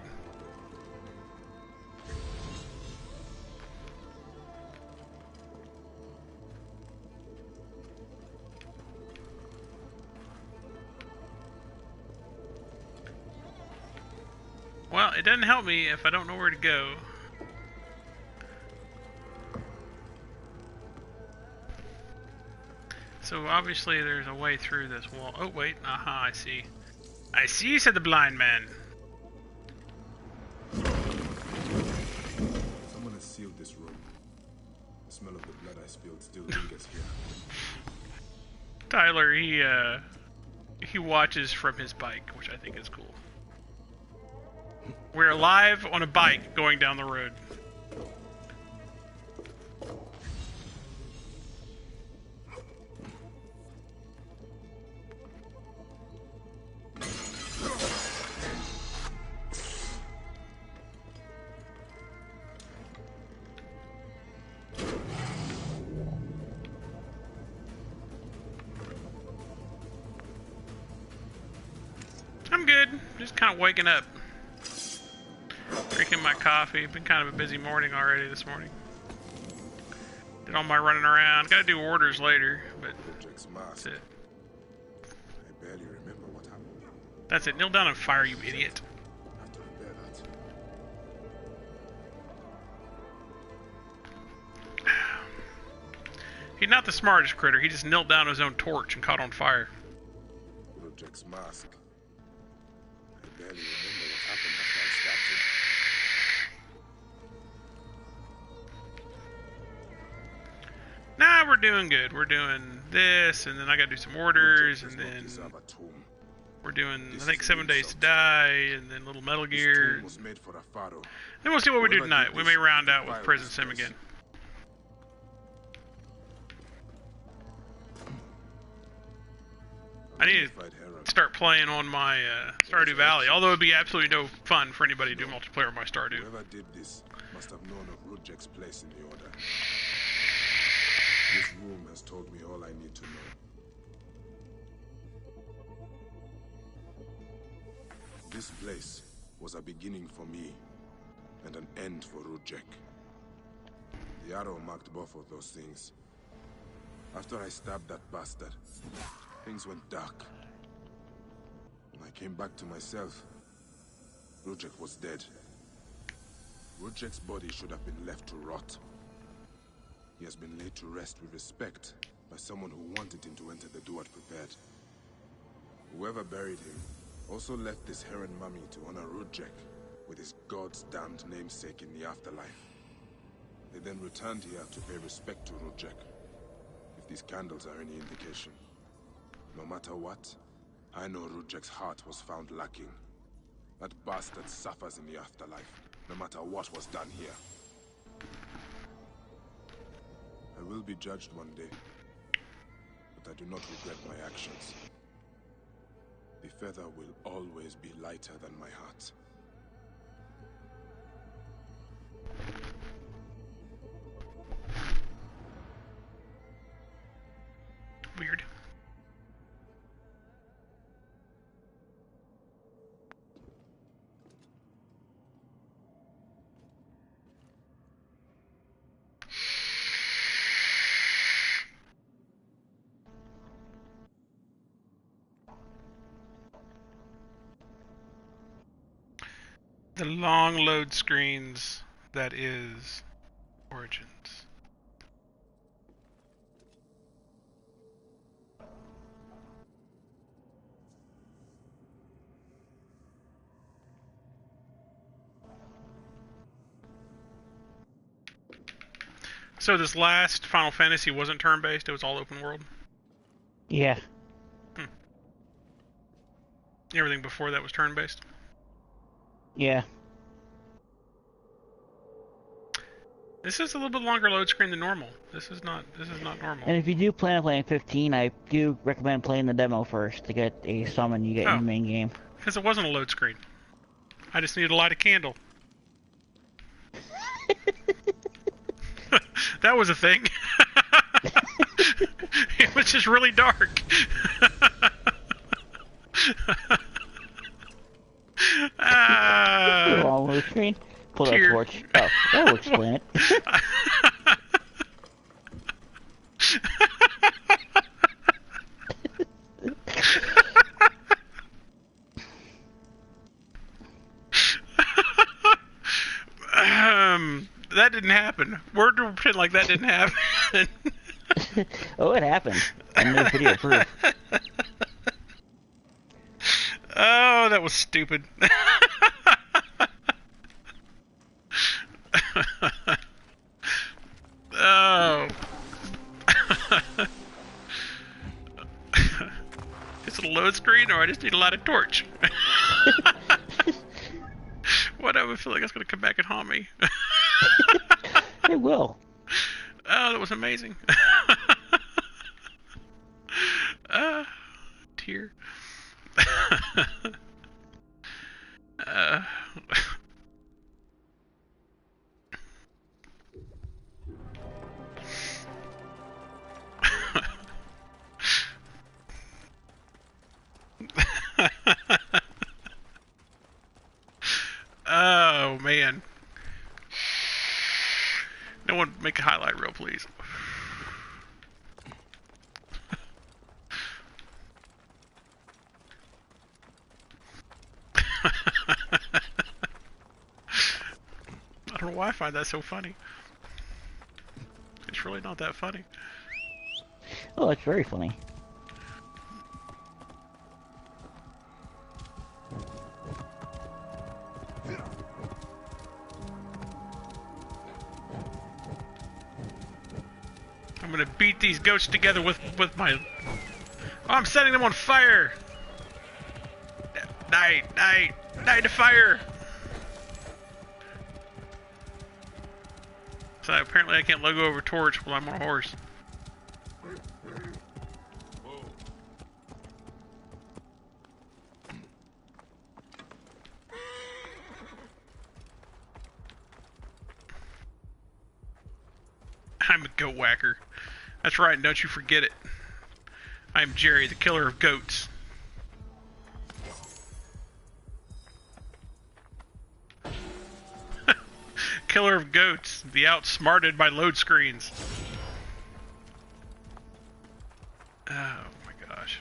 Well, it doesn't help me if I don't know where to go. So obviously there's a way through this wall. Oh wait, aha, I see. I see, said the blind man. Someone has sealed this room. The smell of the blood I spilled still lingers here. Tyler, he watches from his bike, which I think is cool. We're live on a bike going down the road. I'm good. Just kind of waking up. Drinking my coffee. Been kind of a busy morning already this morning. Did all my running around. Gotta do orders later, but that's it. I barely remember what happened. That's it. Kneel down and fire, you idiot. I have to repair that. He's not the smartest critter. He just knelt down his own torch and caught on fire. Rudjek's mask. I barely remember what happened after I stabbed him. Nah, we're doing good. We're doing this, and then I gotta do some orders, and then we're doing, I think, 7 Days to Die, and then Little Metal Gear. Then we'll see what we do tonight. We may round out with Prison Sim again. I need to start playing on my Stardew Valley, although it'd be absolutely no fun for anybody to do multiplayer on my Stardew. Whoever did this must have known of Rudjek's place in the order. This room has told me all I need to know. This place was a beginning for me and an end for Rudjek. The arrow marked both of those things. After I stabbed that bastard, things went dark. When I came back to myself, Rudjek was dead. Rudjek's body should have been left to rot. He has been laid to rest with respect by someone who wanted him to enter the Duat prepared. Whoever buried him also left this Heron mummy to honor Rudjek with his god's damned namesake in the afterlife. They then returned here to pay respect to Rudjek. If these candles are any indication. No matter what, I know Rudjek's heart was found lacking. That bastard suffers in the afterlife, no matter what was done here. I will be judged one day, but I do not regret my actions. The feather will always be lighter than my heart. Weird. The long load screens that is Origins. So this last Final Fantasy wasn't turn-based, it was all open world? Yeah. Everything before that was turn-based? Yeah. This is a little bit longer load screen than normal. This is not normal. And if you do plan on playing 15, I do recommend playing the demo first to get a summon you get in the main game. Because it wasn't a load screen. I just needed to light a candle. That was a thing. It was just really dark. Long load screen. Pull that torch. Oh, that will explain it. That didn't happen. We're to pretend like that didn't happen. Oh, it happened. I made video proof. Oh, that was stupid. Oh. Is it a load screen, or I just need a light of torch? Whatever, I feel like that's going to come back and haunt me. It will. Oh, that was amazing. Tear. Oh, man. No one make a highlight reel, please. I don't know why I find that so funny. It's really not that funny. Oh, it's very funny. I'm gonna beat these goats together with my... Oh, I'm setting them on fire! Night to fire! So apparently I can't logo over torch while I'm on a horse. I'm a goat whacker. That's right, and don't you forget it. I'm Jerry, the killer of goats. Killer of goats, the outsmarted by load screens. Oh my gosh.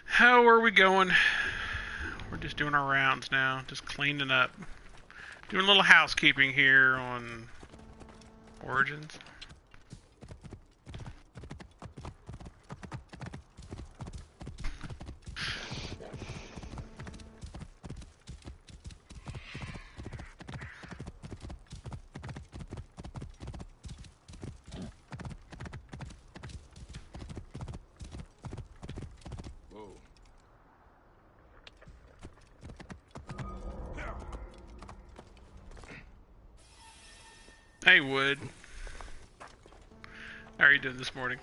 How are we going? We're just doing our rounds now, just cleaning up. Doing a little housekeeping here on Origins. Hey, Wood. How are you doing this morning?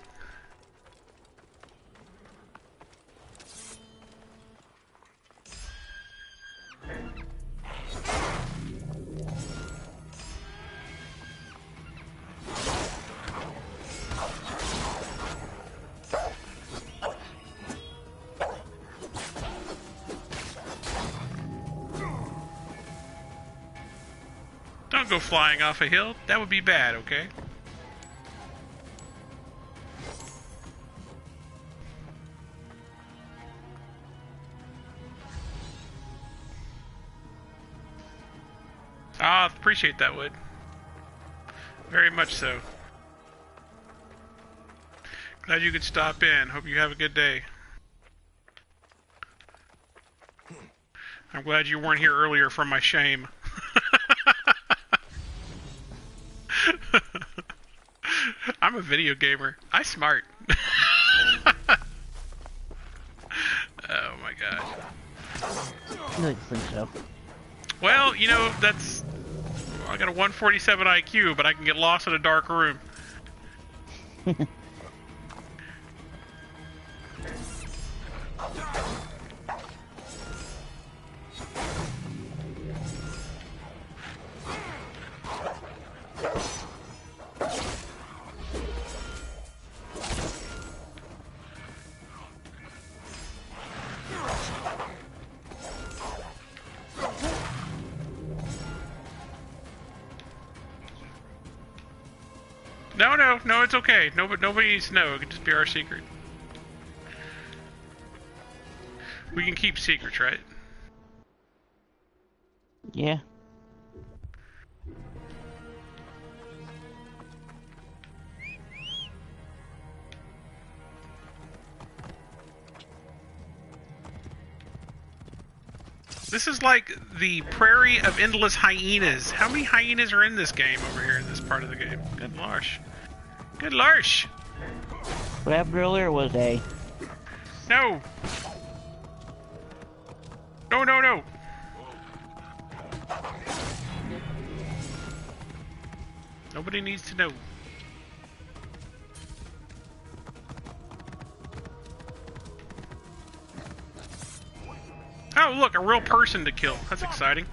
Don't go flying off a hill. That would be bad, okay? Ah, appreciate that, Wood. Very much so. Glad you could stop in. Hope you have a good day. I'm glad you weren't here earlier from my shame. I'm a video gamer. I'm smart. Oh my gosh. I don't think so. Well, you know, that's... I got a 147 IQ, but I can get lost in a dark room. No, it's okay. Nobody needs to know. It can just be our secret. We can keep secrets, right? Yeah. This is like the prairie of endless hyenas. How many hyenas are in this game over here in this part of the game? Good larsh. Good larsh! What happened earlier was a... No! No, no, no! Nobody needs to know. Oh, look, a real person to kill. That's exciting.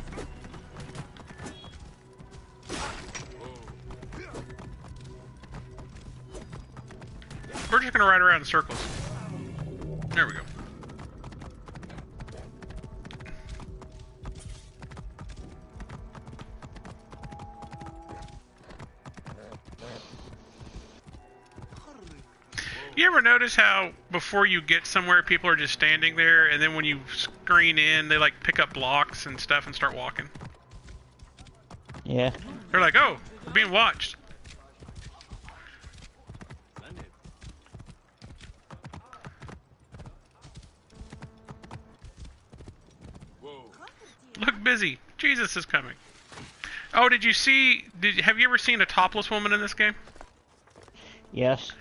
We're just gonna ride around in circles. There we go. You ever notice how before you get somewhere people are just standing there, and then when you screen in they like pick up blocks and stuff and start walking? Yeah. They're like, oh, we're being watched. Look busy. Jesus is coming. Oh, did you see... have you ever seen a topless woman in this game? Yes.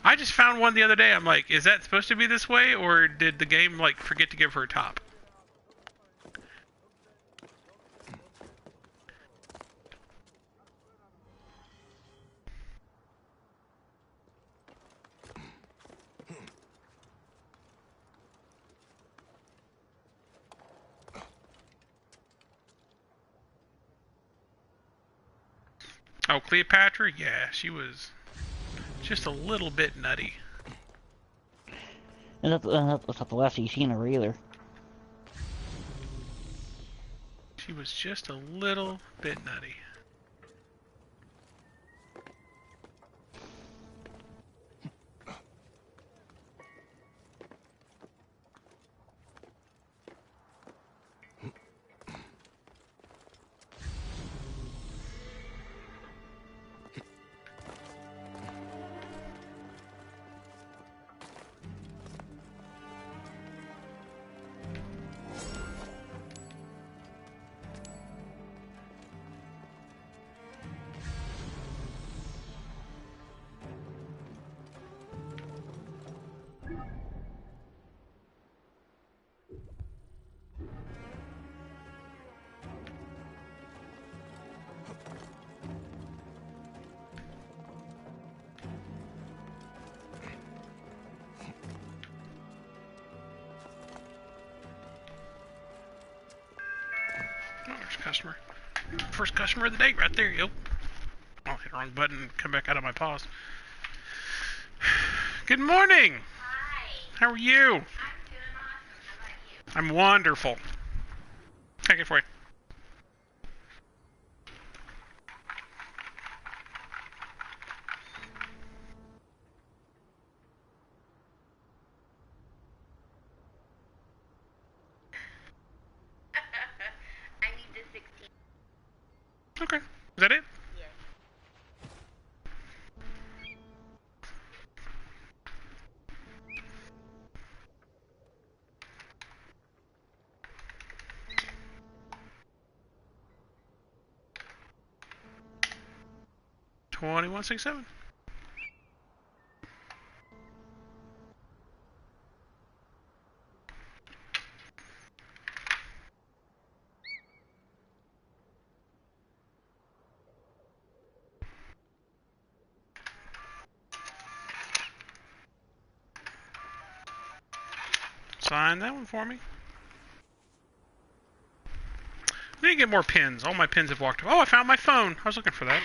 I just found one the other day. I'm like, is that supposed to be this way? Or did the game, like, forget to give her a top? Oh, Cleopatra? Yeah, she was just a little bit nutty. And that's not the last you seen her either. She was just a little bit nutty. customer. First customer of the day right there. Yep. Oh, hit the wrong button and come back out of my pause. Good morning. Hi. How are you? I'm doing awesome. How about you? I'm wonderful. Take it for you. I need the 16. Okay. Is that it? Yes. $21.67. Sign that one for me. I need to get more pins. All my pins have walked. Oh, I found my phone. I was looking for that.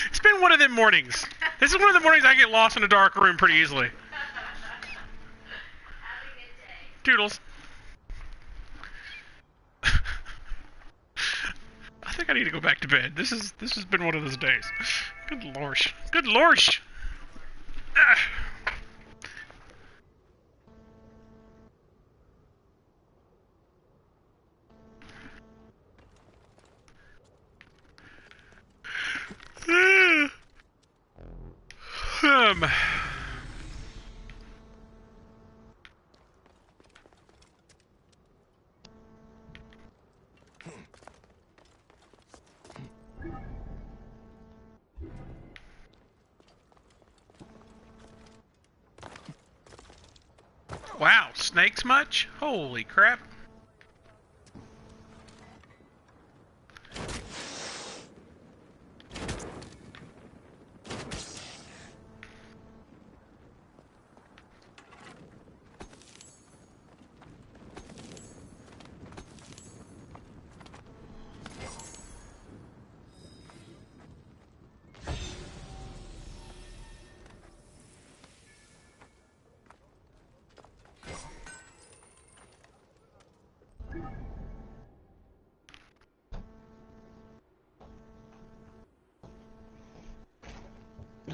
It's been one of them mornings. This is one of the mornings I get lost in a dark room pretty easily. Have a good day. Toodles. I think I need to go back to bed. This has been one of those days. Good lorsh. Good lorsh. Ah. Um. Wow, snakes much? Holy crap.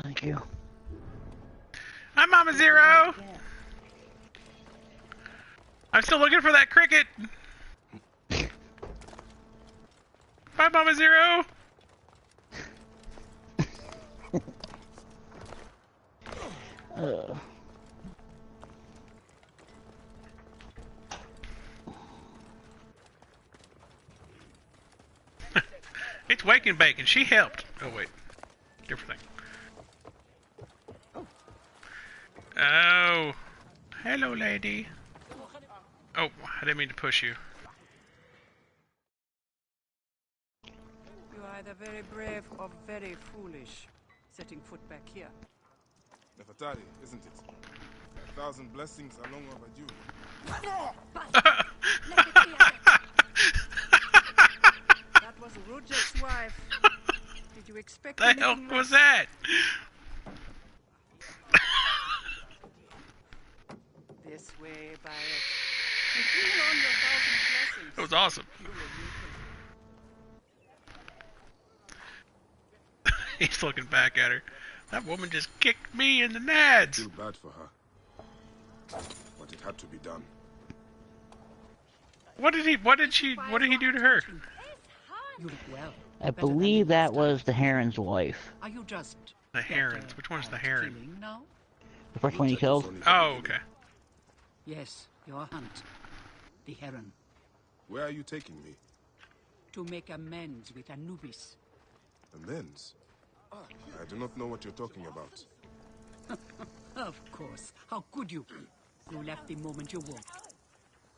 Thank you. Hi, Mama Zero! I'm still looking for that cricket! Bye, Mama Zero! It's Waking Bacon. She helped. Oh, wait. Different thing. Oh. Hello, lady. Oh, I didn't mean to push you. You are either very brave or very foolish, setting foot back here. Nefertari, isn't it? 1,000 blessings are long overdue. That was Rujak's wife. Did you expect The hell anything was less? that? This way, Barrett. And bring on your 1,000 blessings. That was awesome. You will need them. He's looking back at her. That woman just kicked me in the nads. Feel bad for her. But it had to be done. What did he do to her? You look well. I Better than believe the that last time. was the Heron's wife. Are you just The Herons. Which one's the Heron? killing now? The first one you Rujek was killed? only the Oh, beginning. okay. Yes, your hunt. The heron. Where are you taking me? To make amends with Anubis. Amends? I do not know what you're talking about. Of course. How could you? You left the moment you woke.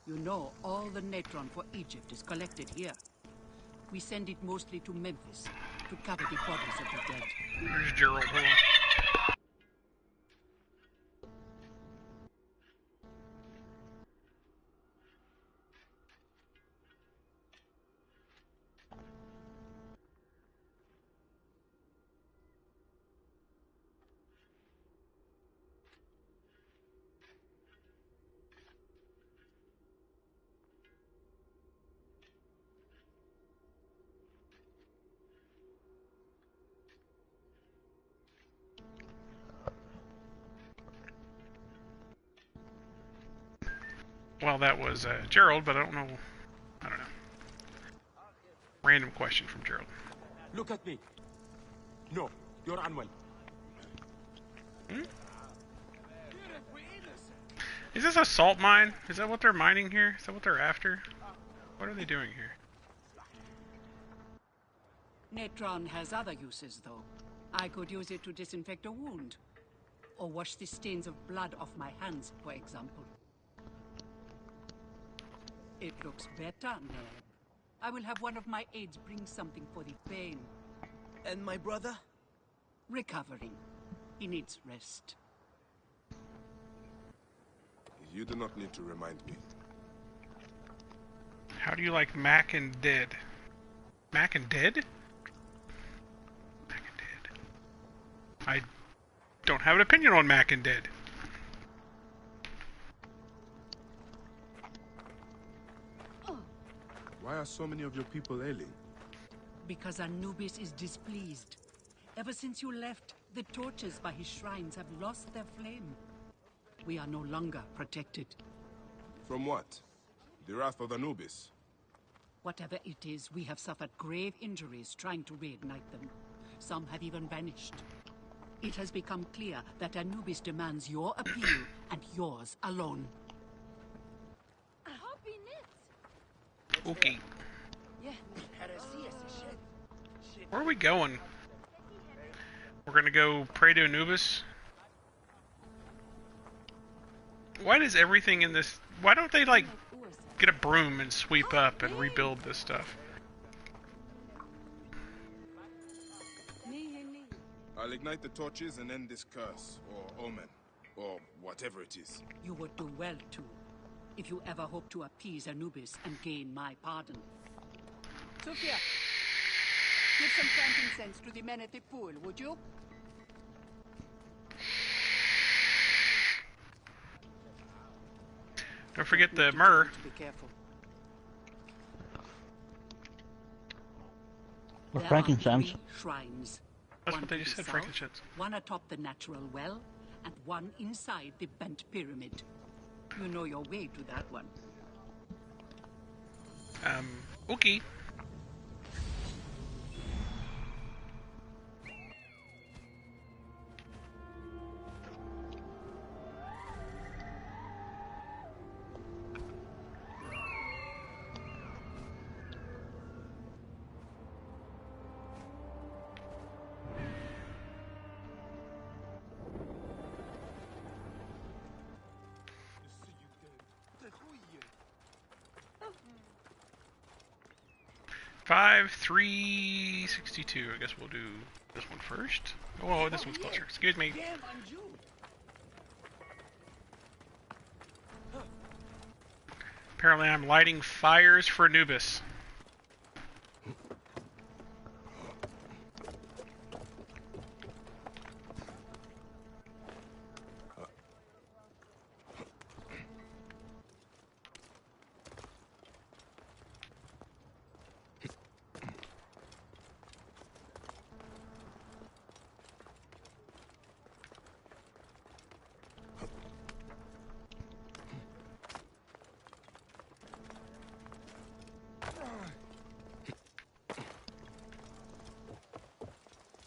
You know all the natron for Egypt is collected here. We send it mostly to Memphis to cover the bodies of the dead. There's Gerald. Hold on. Well, that was Gerald, but I don't know. I don't know. Random question from Gerald. Look at me. No, you're unwell. Hmm? Is this a salt mine? Is that what they're mining here? Is that what they're after? What are they doing here? Natron has other uses, though. I could use it to disinfect a wound. Or wash the stains of blood off my hands, for example. It looks better, Neb. I will have one of my aides bring something for the pain. And my brother? Recovering. He needs rest. You do not need to remind me. How do you like Mac and Dead? Mac and Dead? Mac and Dead. I don't have an opinion on Mac and Dead. Why are so many of your people ailing? Because Anubis is displeased. Ever since you left, the torches by his shrines have lost their flame. We are no longer protected. From what? The wrath of Anubis? Whatever it is, we have suffered grave injuries trying to reignite them. Some have even vanished. It has become clear that Anubis demands your appeal, and yours alone. Okay. Where are we going? We're gonna go pray to Anubis? Why does everything in this... Why don't they, like, get a broom and sweep up and rebuild this stuff? I'll ignite the torches and end this curse, or omen, or whatever it is. You would do well to, if you ever hope to appease Anubis and gain my pardon. Sophia, give some frankincense to the men at the pool, would you? Don't forget the myrrh. Be careful. Or There frankincense. are 3 shrines. That's One what they to just the said, south, frankincense. one atop the natural well, and one inside the bent pyramid. You know your way to that one. Okay. Five, 362. I guess we'll do this one first. Oh, this one's closer. Excuse me. Apparently I'm lighting fires for Anubis.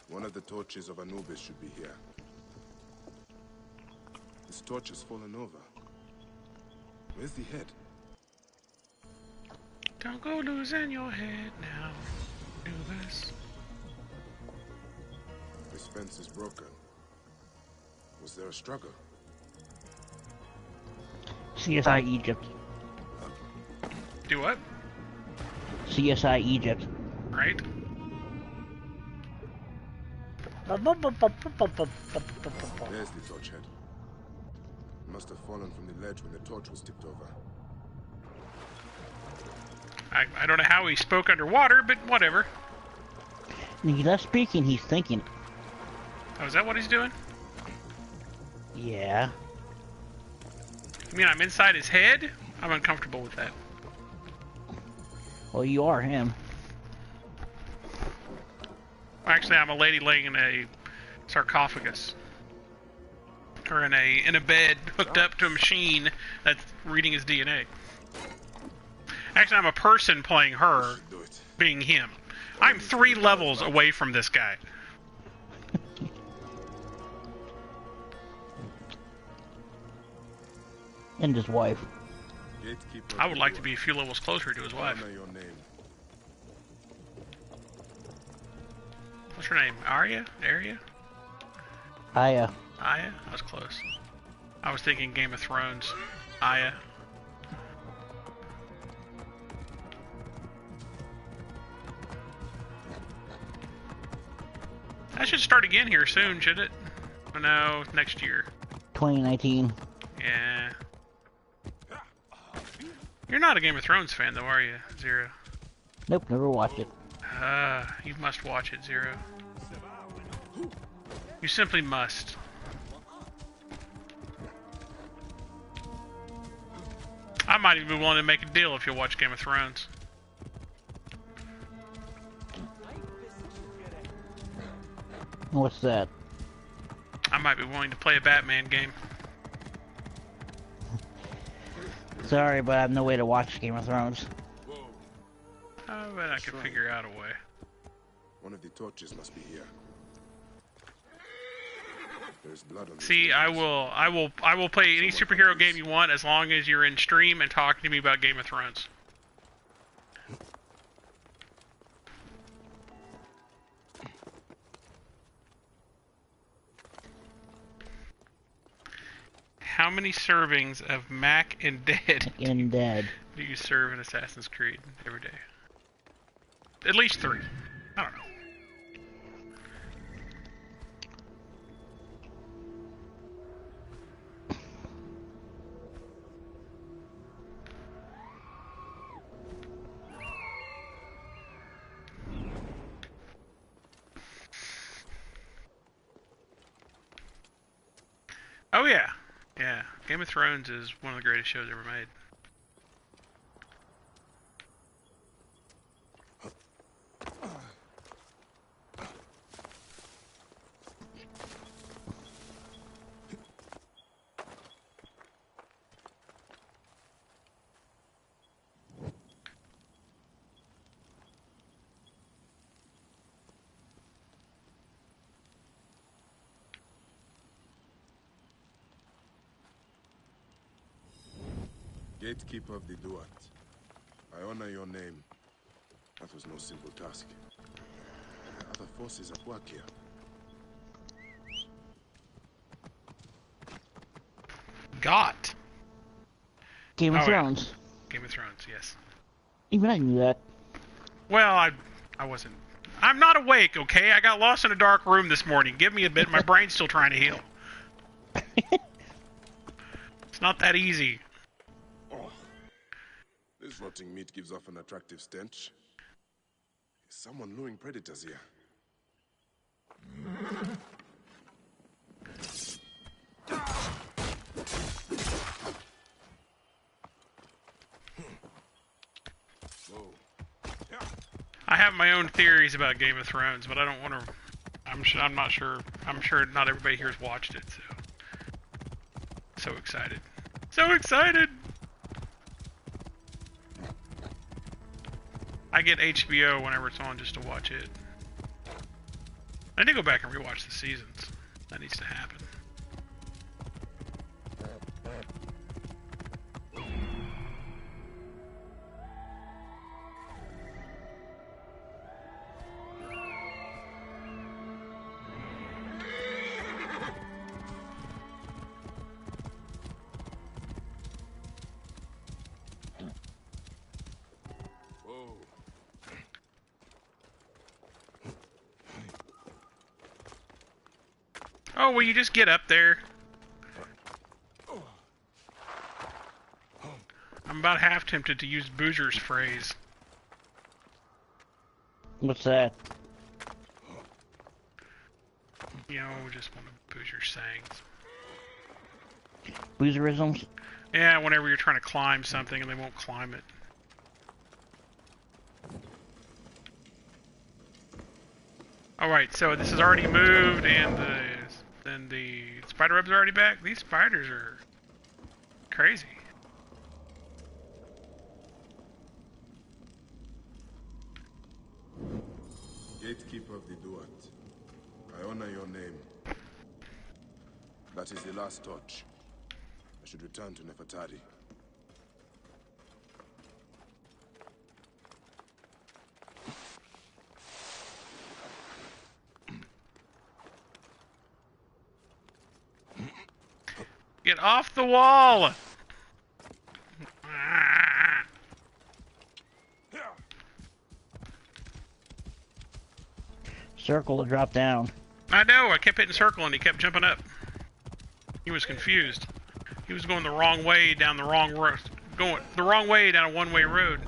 One of the torches of Anubis should be here. This torch has fallen over. Where's the head? Don't go losing your head now, Anubis. This fence is broken. Was there a struggle? CSI Egypt. Do what? CSI Egypt. Right? There's the torch head. It must have fallen from the ledge when the torch was tipped over. I don't know how he spoke underwater, but whatever. He's not speaking, he's thinking. Oh, is that what he's doing? Yeah. You mean I'm inside his head? I'm uncomfortable with that. Well, you are him. Actually, I'm a lady laying in a sarcophagus. or in a bed hooked up to a machine that's reading his DNA. Actually, I'm a person playing her, Should do it. being him. I'm 3 levels away from this guy. And his wife. Gatekeeper I would like to Duat. be a few levels closer to his wife. Honor your name. What's her name? Arya? Arya? Aya. Aya? I was close. I was thinking Game of Thrones. Aya. That should start again here soon, should it? Oh, no, next year. 2019. Yeah. You're not a Game of Thrones fan, though, are you, Zero? Nope, never watched it. You must watch it, Zero. You simply must. I might even be willing to make a deal if you'll watch Game of Thrones. What's that? I might be willing to play a Batman game. Sorry, but I have no way to watch Game of Thrones. I bet I could figure out a way. One of the torches must be here. There's blood on See, these I walls. will play any superhero game you want as long as you're in stream and talking to me about Game of Thrones. How many servings of Mac and Dead And dead. do you serve in Assassin's Creed every day? At least 3. I don't know. Oh yeah. Yeah. Game of Thrones is one of the greatest shows ever made. Gatekeeper of the Duat. I honor your name. That was no simple task. Other forces at work here. Got. Game of Oh, yeah. Thrones. Game of Thrones, yes. Even I knew that. Well, I wasn't. I'm not awake, okay? I got lost in a dark room this morning. Give me a bit. My brain's still trying to heal. It's not that easy. Oh, this rotting meat gives off an attractive stench. Is someone luring predators here? Whoa. I have my own theories about Game of Thrones, but I don't want to. I'm not sure. I'm sure not everybody here has watched it, so excited. So excited! I get HBO whenever it's on just to watch it. I need to go back and rewatch the seasons. That needs to happen. Whoa. Oh, will you just get up there? I'm about half tempted to use Boozer's phrase. What's that? You know, just one of Boozer's sayings. Boozerisms? Yeah, whenever you're trying to climb something and they won't climb it. Alright, so this is already moved and it's Spiderweb's already back? These spiders are crazy. Gatekeeper of the Duat, I honor your name. That is the last touch. I should return to Nefertari. Get off the wall! Circle to drop down. I know, I kept hitting circle and he kept jumping up. He was confused. He was going the wrong way down the wrong road. Going the wrong way down a one-way road.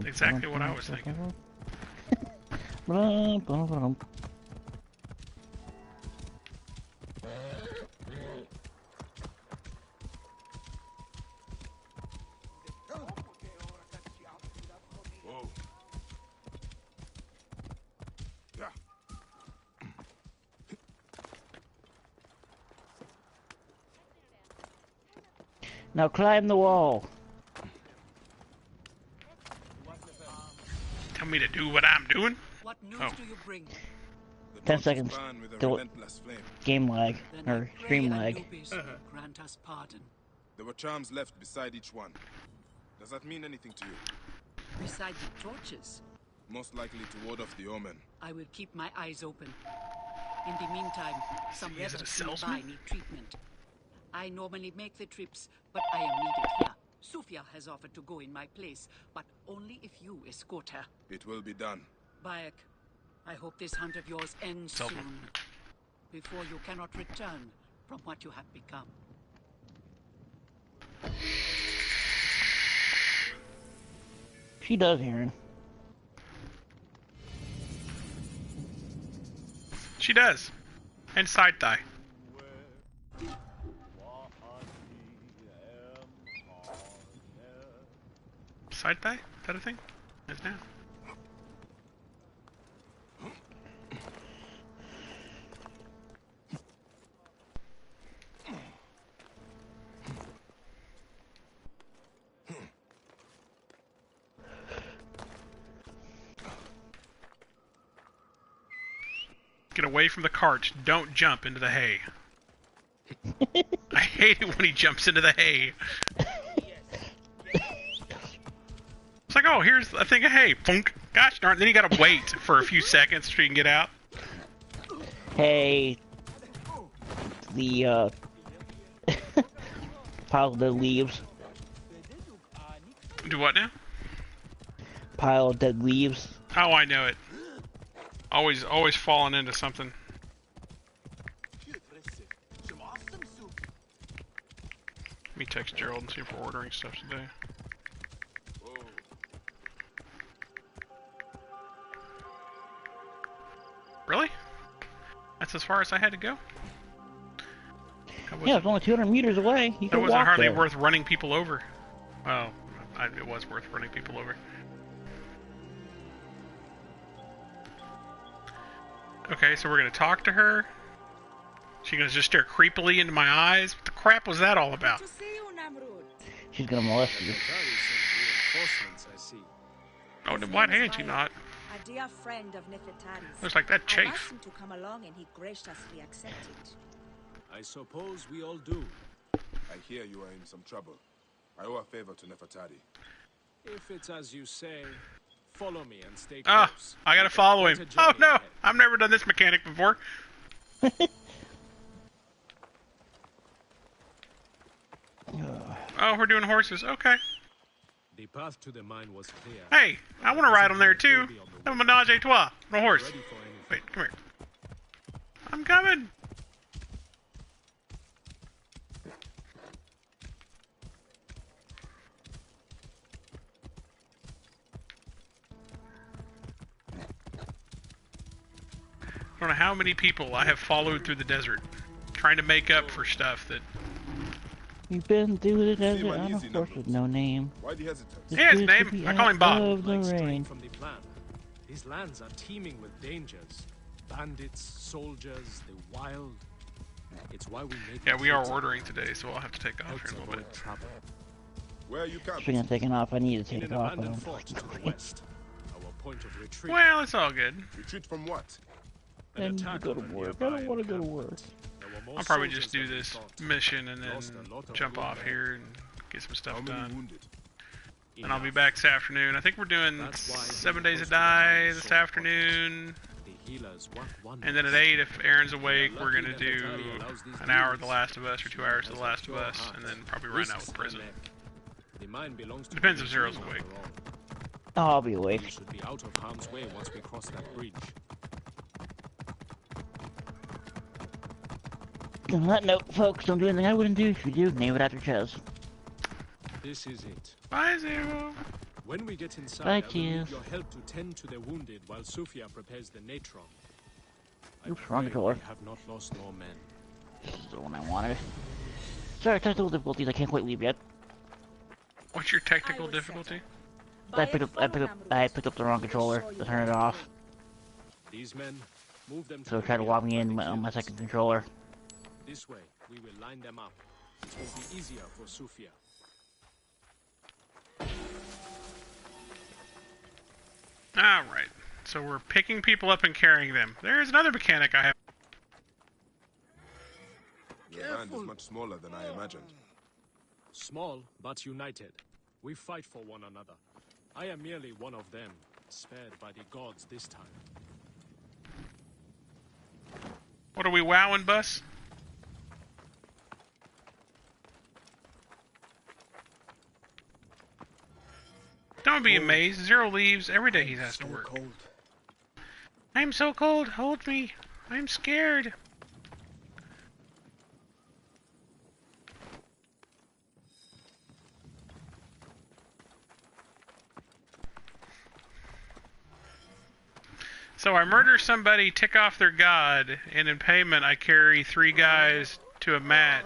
Exactly what I was thinking. Whoa. Yeah. Now climb the wall. Tell me to do what I'm doing? What news do you bring? 10 seconds. Till game lag Then I or pray stream lag. Anubis grant us pardon. There were charms left beside each one. Does that mean anything to you? Beside the torches, Most likely to ward off the omen. I will keep my eyes open. In the meantime, some Is it a rebels nearby salesman? need treatment. I normally make the trips, but I am needed here. Sufia has offered to go in my place, but only if you escort her. It will be done. Bayek, I hope this hunt of yours ends Self- soon. Before you cannot return from what you have become. She does, Aaron. She does. And side thigh. Side thigh? Is that a thing? It's now. Get away from the cart. Don't jump into the hay. I hate it when he jumps into the hay. It's like, oh, here's a thing of hay. Punk. Gosh darn. Then you gotta wait for a few seconds so you can get out. Hey, the pile of dead leaves. Do what now? Pile of dead leaves. Oh, I know it. Always falling into something. Let me text Gerald and see if we're ordering stuff today. Really? That's as far as I had to go? Yeah, it's only 200 meters away. You That can wasn't walk hardly there. worth running people over. Well, it was worth running people over. Okay, so we're gonna talk to her. She's gonna just stare creepily into my eyes. What the crap was that all about? To see you, Namrud. She's gonna molest you. Reinforcements, I see. Oh, then why had you not? A dear friend of Nefertari's. Looks like that I chafe. asked him to come along and he graciously accepted. I suppose we all do. I hear you are in some trouble. I owe a favor to Nefertari. If it's as you say, follow me and stay Ah, close. I gotta We've got follow quite him. a Oh journey no, ahead. I've never done this mechanic before. Oh, we're doing horses. Okay. The path to the mine was clear. Hey, I want to ride on there too. Have a menage a trois on a horse. Ready for anything. Wait, come here. coming! I don't know how many people I have followed through the desert, trying to make up for stuff that... We've been through the Seem desert on a uneasy, horse with Numbers. no name. Why the hesitance? Yeah, his Good to name. be I call him out Bob. of the Like straying rain. from the plan. These lands are teeming with dangers. Bandits, soldiers, the wild. It's why we make Yeah, we are ordering today, so I'll have to take off helps here in a little avoid bit. trouble. Where are you camping? Speaking of taking off, I need to In take an off. abandoned But fort to the west. Our point of retreat. Well, it's all good. Retreat from what? An I need to attack go to on a work. I nearby don't want to go to encampment. work. There were more I'll probably soldiers just do than we this thought. mission and then Lost a lot of jump off wounded. here and get some How stuff many done. wounded? And I'll be Enough. back this afternoon. I think we're doing That's why 7 we're days a supposed to die find this sword afternoon. The healers work And then at wonders. 8, if Aaron's awake, Lucky we're going to that do Atari allows these an hour of The demons. Last of Us or 2 hours of The Has a Last of pure Us, heart. and then probably run out Risks with the prison. neck. The mine belongs to Depends the if Zero's regime awake. after all. I'll be We awake. should be out of harm's way once we cross that bridge. On that note, folks, don't do anything I wouldn't do. If you do, name it after Ches. This is it. Bye, Zero! When we get inside, Bye, I will need Ches. your help to tend to the wounded while Sofia prepares the natron. I Oops, wrong pray controller. we have not lost more men. This is the one I wanted. Sorry, technical difficulties. I can't quite leave yet. What's your technical difficulty? I picked up the wrong controller to turn it off. These men, move them to So the try to rear log me by in the on my hills. second controller. This way, we will line them up. It will be easier for Sofia. Alright, so we're picking people up and carrying them. There's another mechanic I have. The band is much smaller than I imagined. Small, but united. We fight for one another. I am merely one of them, spared by the gods this time. What are we wowing, Bus? Don't be amazed. Zero leaves every day he has to work. I'm so cold. Hold me. I'm scared. So I murder somebody, tick off their god, and in payment I carry 3 guys to a mat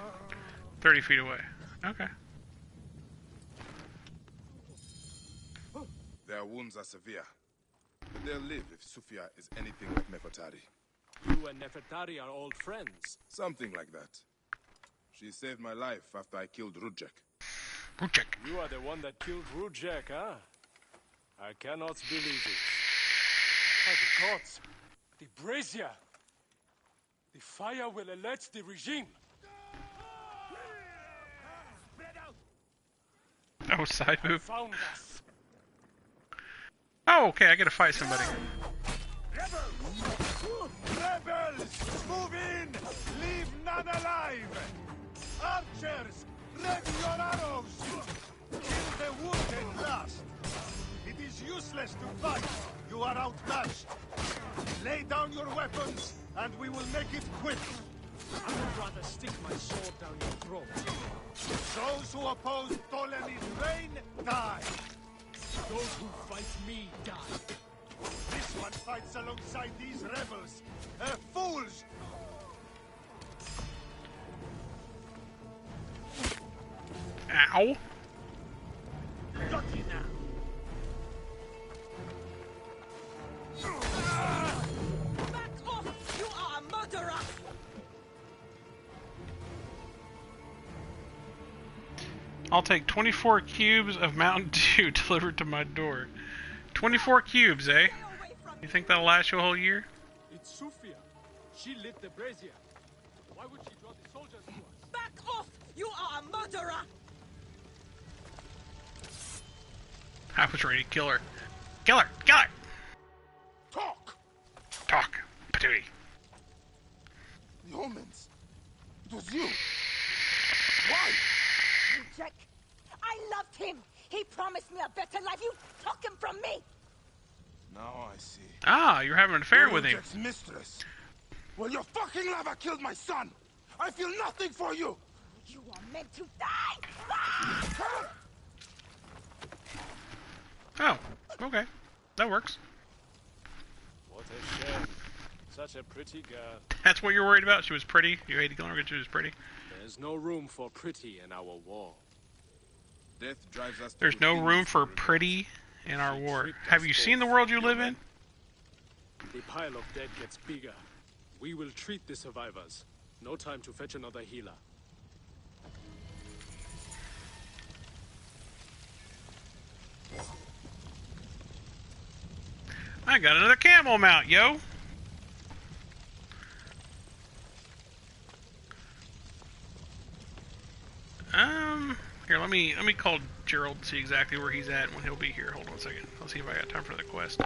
30 feet away. Okay. Their wounds are severe, but they'll live if Sofia is anything like Nefertari. You and Nefertari are old friends. Something like that. She saved my life after I killed Rudjek. Check. You are the one that killed Rudjek, huh? I cannot believe it. By the gods! The brazier! The fire will alert the regime! Oh, side move. Found us! Oh, okay, I gotta fight somebody. Rebels! Move in! Leave none alive! Archers! Ready your arrows! Kill the wounded last! It is useless to fight! You are outmatched! Lay down your weapons, and we will make it quick! I would rather stick my sword down your throat. Those who oppose Ptolemy's reign, die! Those who fight me die. This one fights alongside these rebels! Fools! Ow. Lucky now! Back off! You are a murderer! I'll take 24 cubes of Mountain Dew delivered to my door. 24 cubes, eh? You think that'll last you a whole year? It's Sofia. She lit the brazier. Why would she draw the soldiers to us? Back off! You are a murderer! I was ready to kill her. Kill her! Kill her! Talk! Talk. Patootie. The omens! It was you! Why? Jack, I loved him! He promised me a better life! You took him from me! Now I see. Ah, you're having an affair with him. Rudjek's mistress! Well, your fucking lava killed my son! I feel nothing for you! You are meant to die! Oh, okay. That works. What a shame. Such a pretty girl. That's what you're worried about? She was pretty? You hated killing her because she was pretty? There's no room for pretty in our war. Death drives us to There's do no things room for we regret. pretty in our She war. tricked Have us you seen the both. world you live in? The pile of dead gets bigger. We will treat the survivors. No time to fetch another healer. I got another camel mount, yo! Here, let me call Gerald and see exactly where he's at and when he'll be here. Hold on a second. I'll see if I got time for the quest.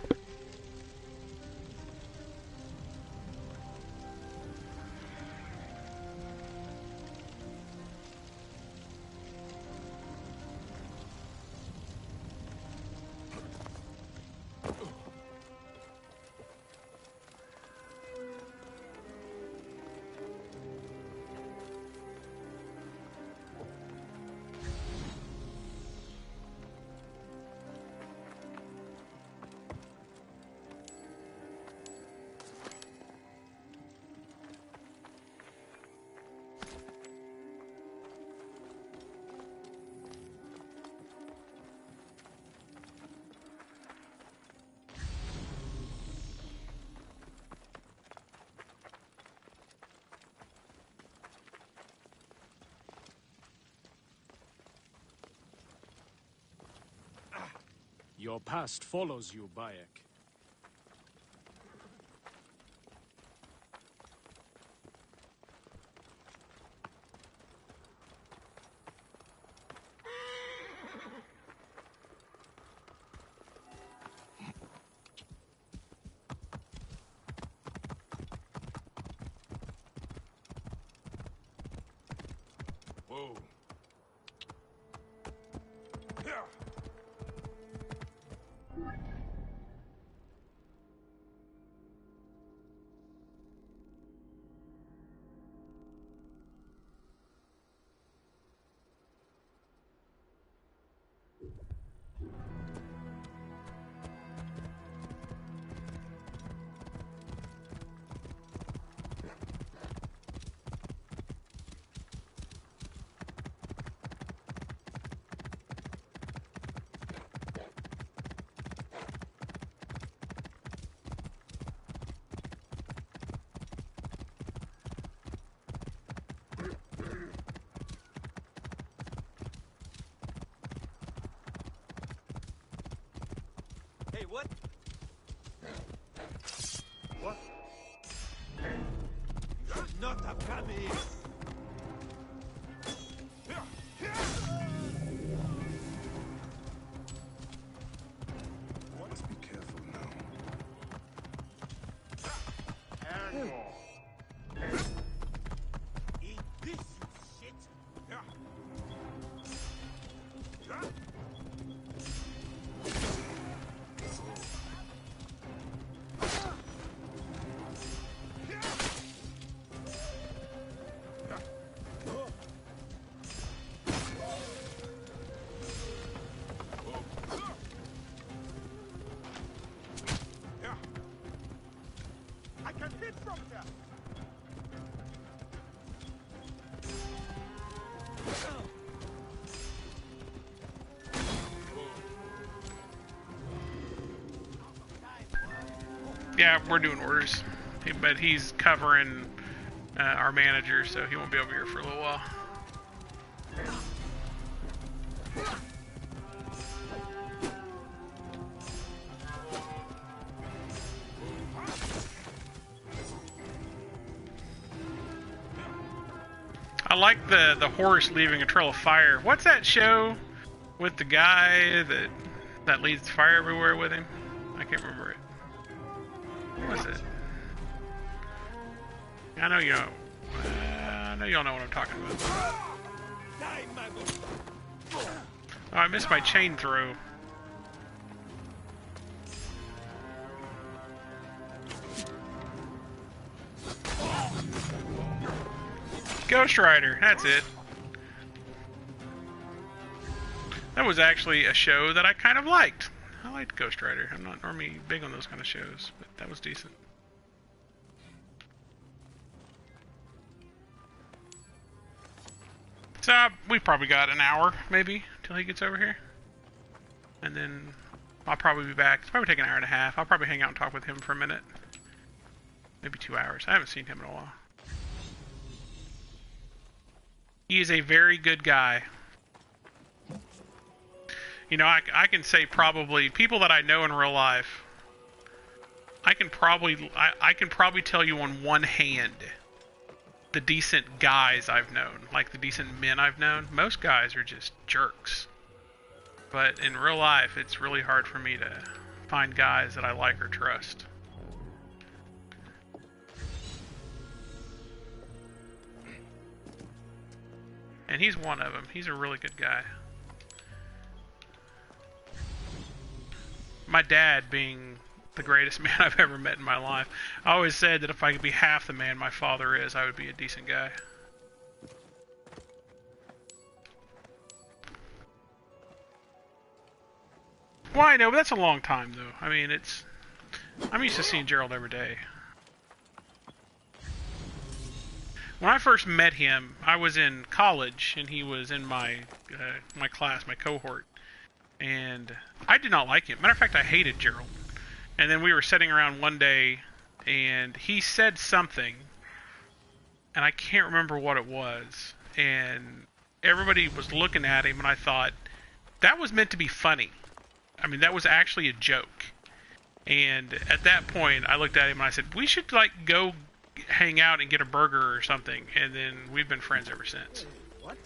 Your past follows you, Bayek. Whoa. Yeah. Hey, what? What? You should not have come here. Let's be careful now. Eat this, you shit. I can hit from there. Yeah, we're doing orders. But he's covering our manager, so he won't be over here for a little while. I like the horse leaving a trail of fire. What's that show with the guy that leads fire everywhere with him? I can't remember it. What's it? I know you know. I know y'all know what I'm talking about. Oh, I missed my chain throw. Ghost Rider, that's it. That was actually a show that I kind of liked. I liked Ghost Rider. I'm not normally big on those kind of shows, but that was decent. So, we probably got an hour, maybe, till he gets over here. And then I'll probably be back. It's probably take an hour and a half. I'll probably hang out and talk with him for a minute. Maybe 2 hours. I haven't seen him in a while. He is a very good guy. You know, I can say probably people that I know in real life. I can probably tell you on one hand the decent guys I've known, like the decent men I've known. Most guys are just jerks. But in real life, it's really hard for me to find guys that I like or trust. And he's one of them. He's a really good guy. My dad being the greatest man I've ever met in my life. I always said that if I could be half the man my father is, I would be a decent guy. Well, I know, but that's a long time, though. I mean, I'm used to seeing Gerald every day. When I first met him, I was in college, and he was in my class, my cohort. And I did not like him. Matter of fact, I hated Gerald. And then we were sitting around one day, and he said something, and I can't remember what it was. And everybody was looking at him, and I thought, that was meant to be funny. I mean, that was actually a joke. And at that point, I looked at him and I said, we should, like, go hang out and get a burger or something. And then we've been friends ever since. What?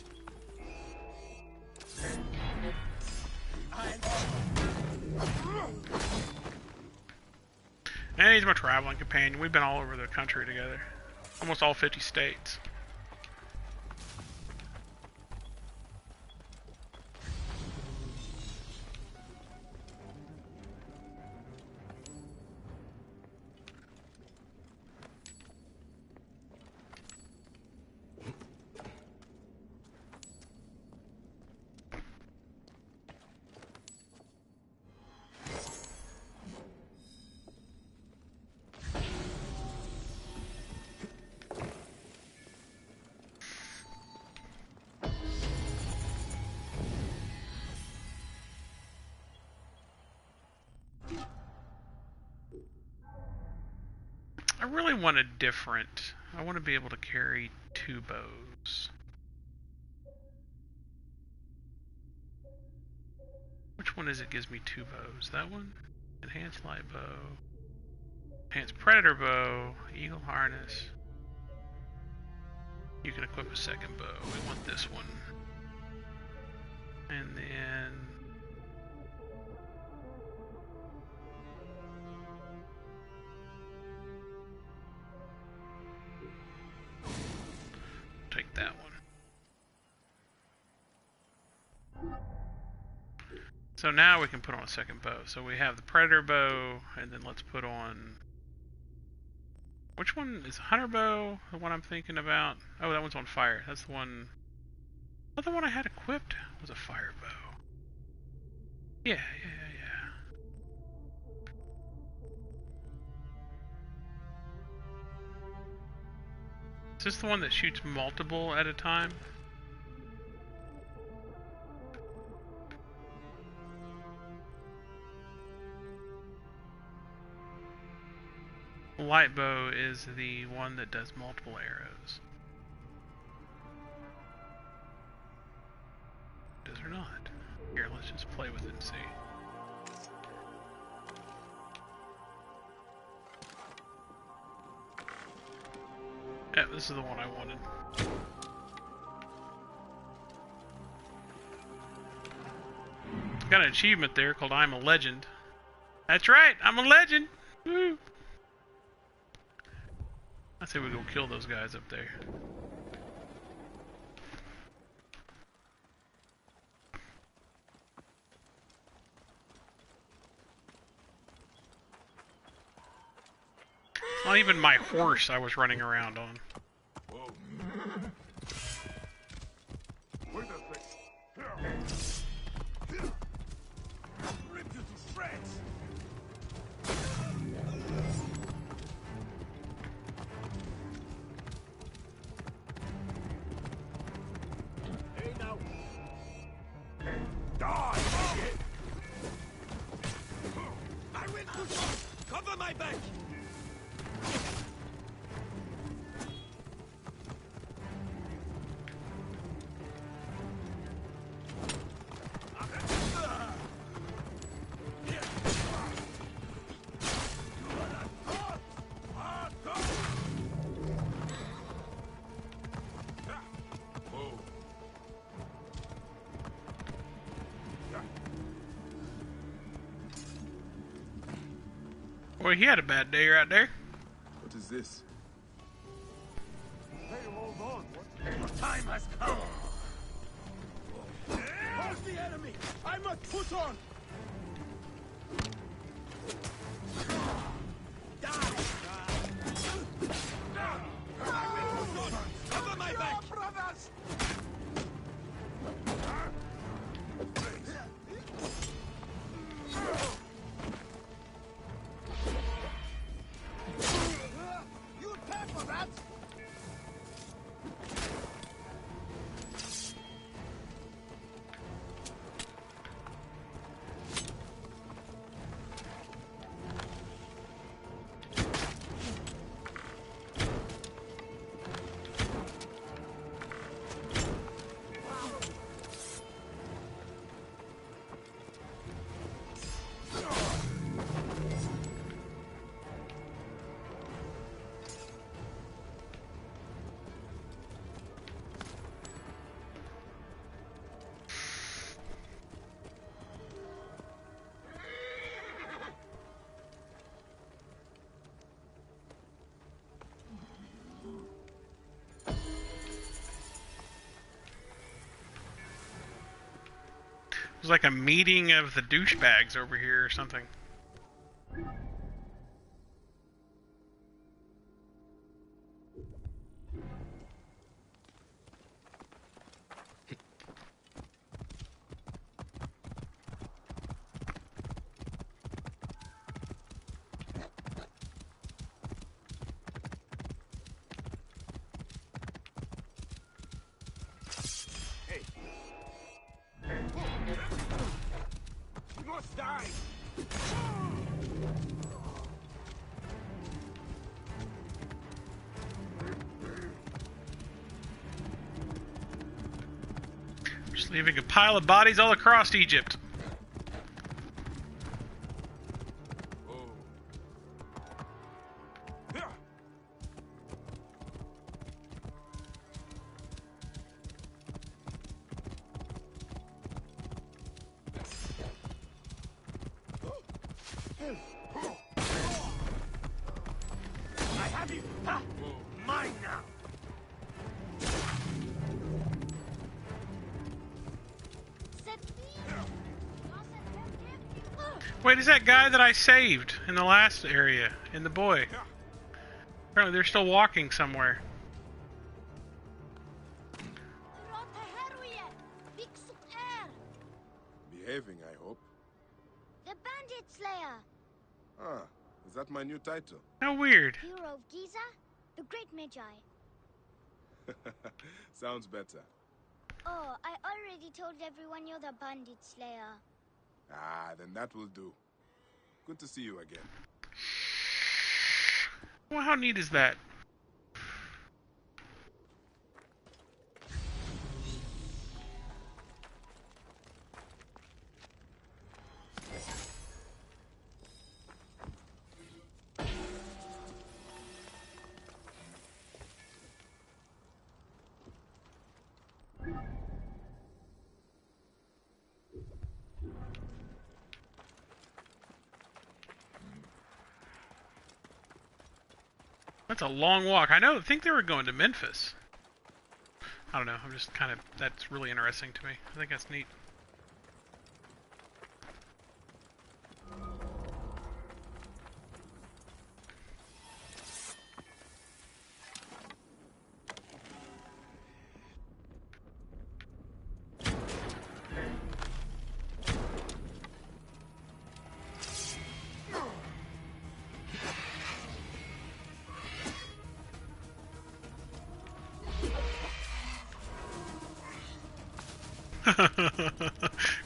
And he's my traveling companion. We've been all over the country together. Almost all 50 states. I really want a different. I want to be able to carry 2 bows. Which one is it gives me 2 bows? That one? Enhanced light bow. Enhanced predator bow. Eagle harness. You can equip a second bow. We want this one. And then... take that one. So now we can put on a second bow. So we have the predator bow, and then let's put on... which one is hunter bow? The one I'm thinking about? Oh, that one's on fire. That's the one... oh, the one I had equipped was a fire bow. Yeah. Is this the one that shoots multiple at a time? Light bow is the one that does multiple arrows. Does or not? Here, let's just play with it and see. Yeah, this is the one I wanted. Got an achievement there called I'm a Legend. That's right, I'm a legend! Woo! I say we go kill those guys up there. Not even my horse I was running around on. Whoa. Wait a sec. Rip you to shreds. Hey now. Die, idiot! I will push on. Cover my back. Boy, he had a bad day right there. What is this? Hey, hold on. Your time has come. Hold the enemy. I must push on. Cover my back. Brothers. You pay for that. It was like a meeting of the douchebags over here or something. You must die. Just leaving a pile of bodies all across Egypt. I have you. Ha! Mine now. Wait, is that guy that I saved in the last area, in the boy? Apparently they're still walking somewhere. Behaving, I hope. The Bandit Slayer, Ah, is that my new title? How weird. hero of Giza, the great Magi. Sounds better. Oh, I already told everyone you're the Bandit Slayer. Ah, then that will do. Good to see you again. Well, how neat is that? That's a long walk. I think they were going to Memphis. I don't know. I'm just kind of, that's really interesting to me. I think that's neat.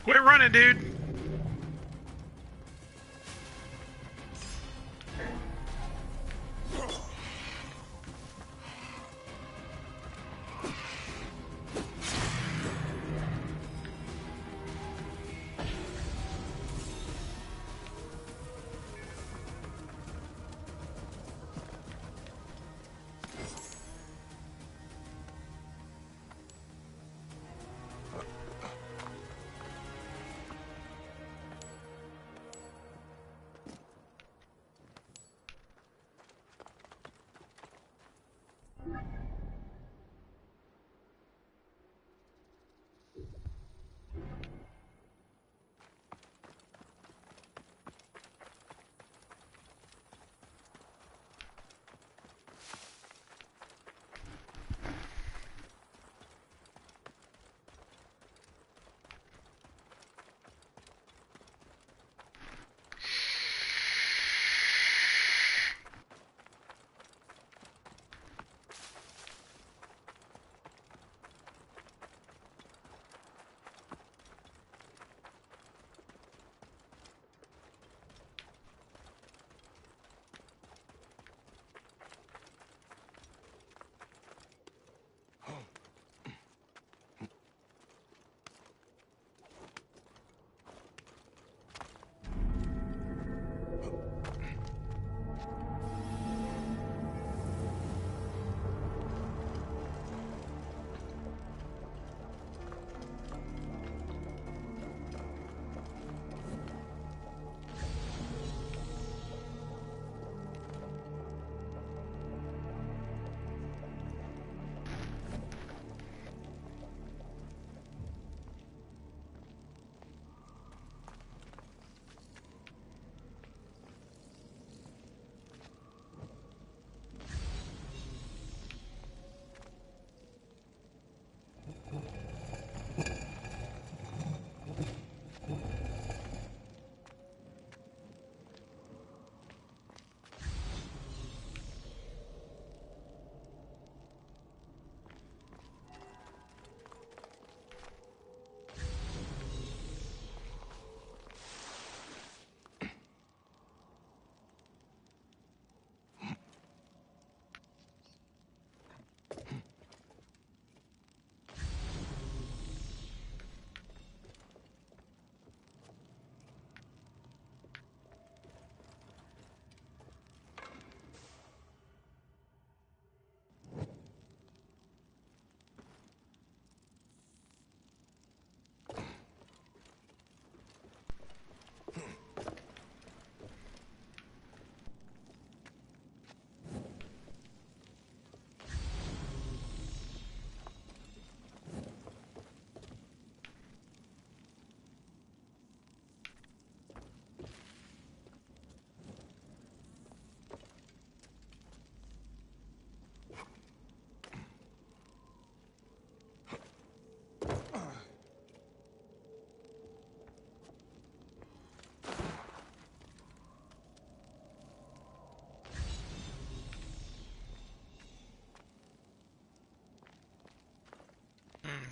Quit running, dude.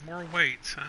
More weights, huh?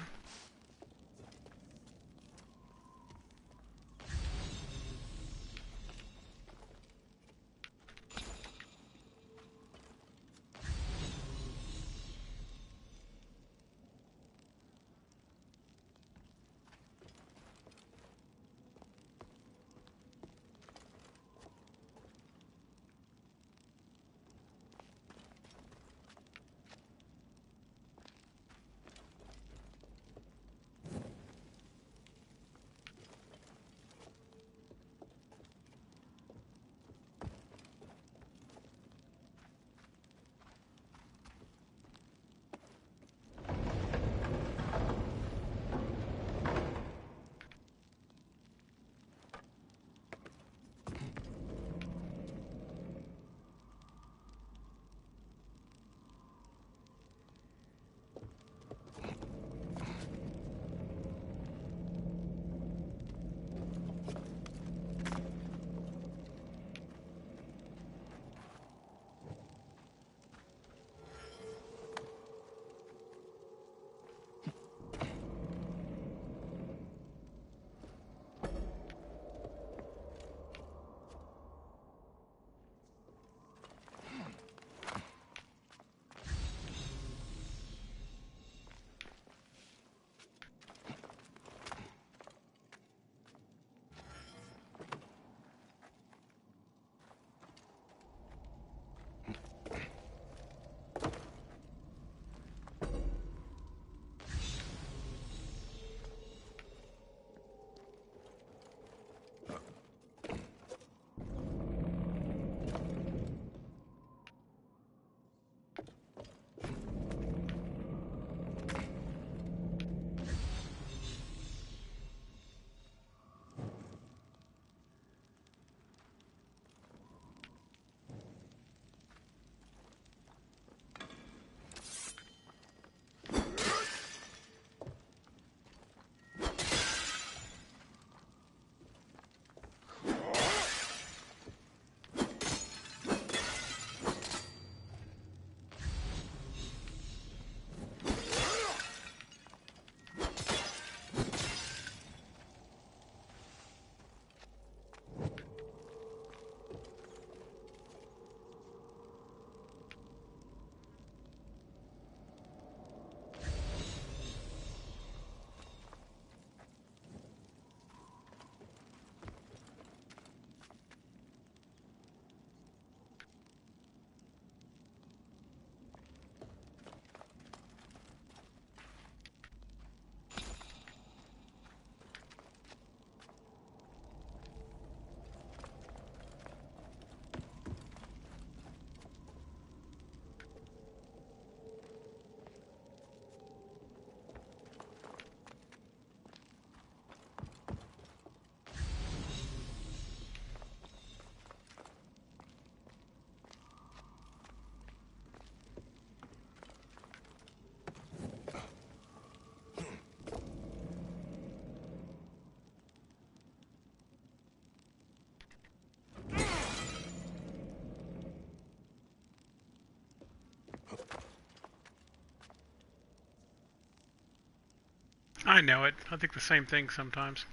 know it. I think the same thing sometimes.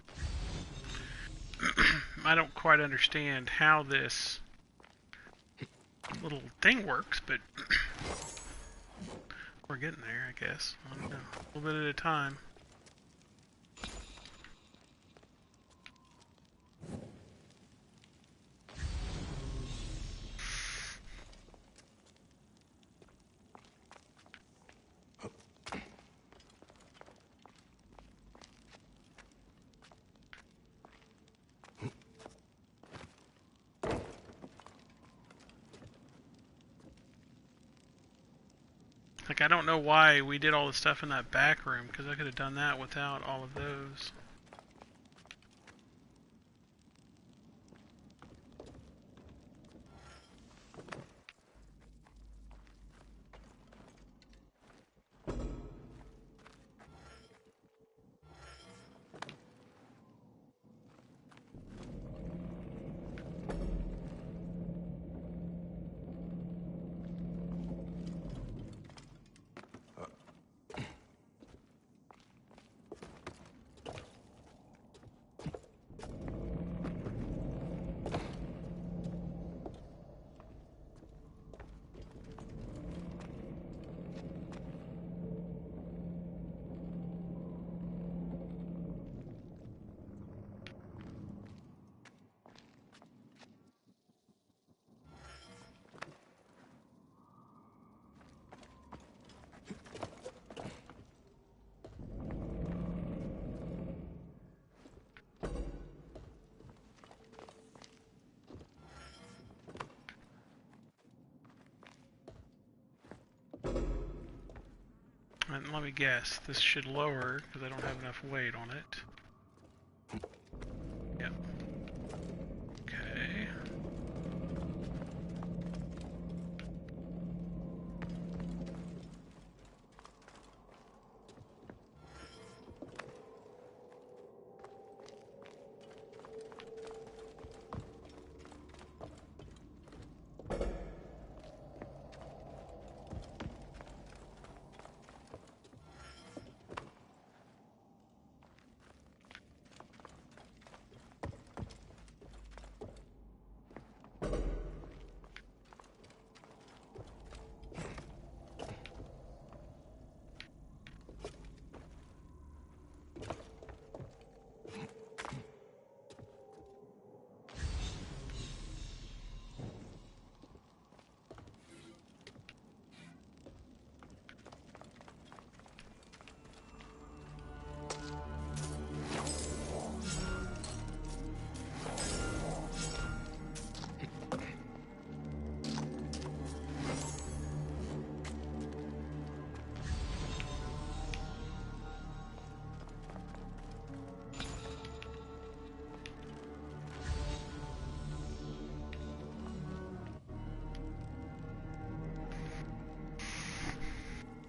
I don't quite understand how this little thing works, but we're getting there, I guess. I don't know. A little bit at a time. Like, I don't know why we did all the stuff in that back room, because I could have done that without all of those. And let me guess, this should lower, because I don't have enough weight on it. Yep. Okay.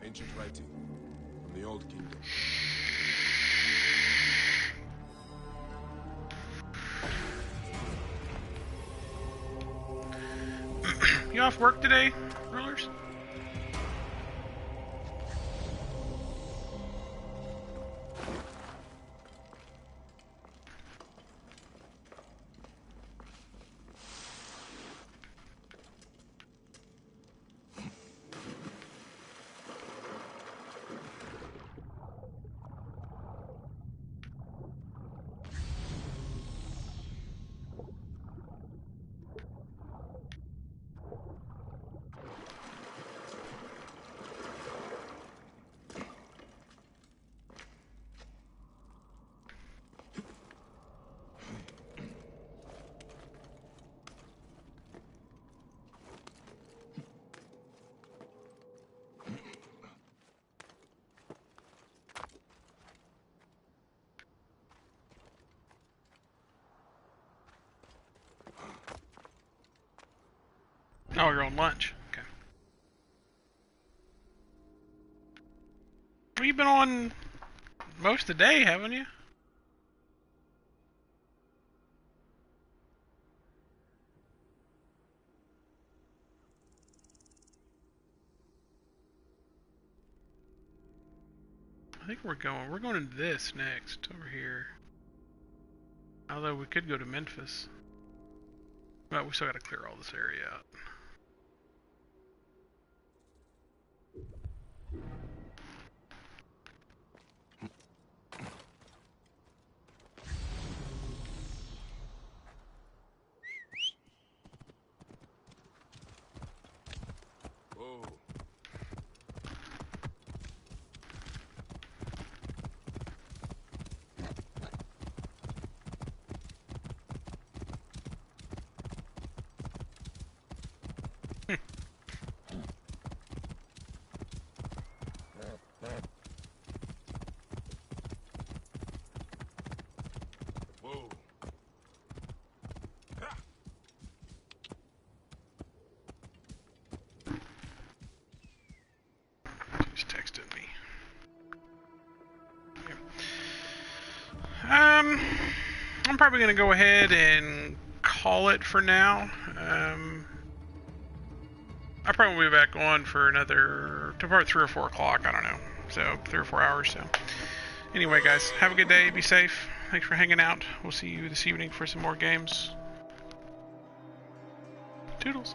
Ancient writing from the Old Kingdom. You off work today, Rulers? Oh, you're on lunch. Okay. Well, you've been on most of the day, haven't you? I think we're going into this next, over here. Although we could go to Memphis. But we still gotta clear all this area out. Whoa. Whoa. He's texting me. Okay. I'm probably gonna go ahead and call it for now. I probably will be back on for another, to about 3 or 4 o'clock, I don't know. So, 3 or 4 hours, so. Anyway, guys, have a good day, be safe. Thanks for hanging out. We'll see you this evening for some more games. Toodles.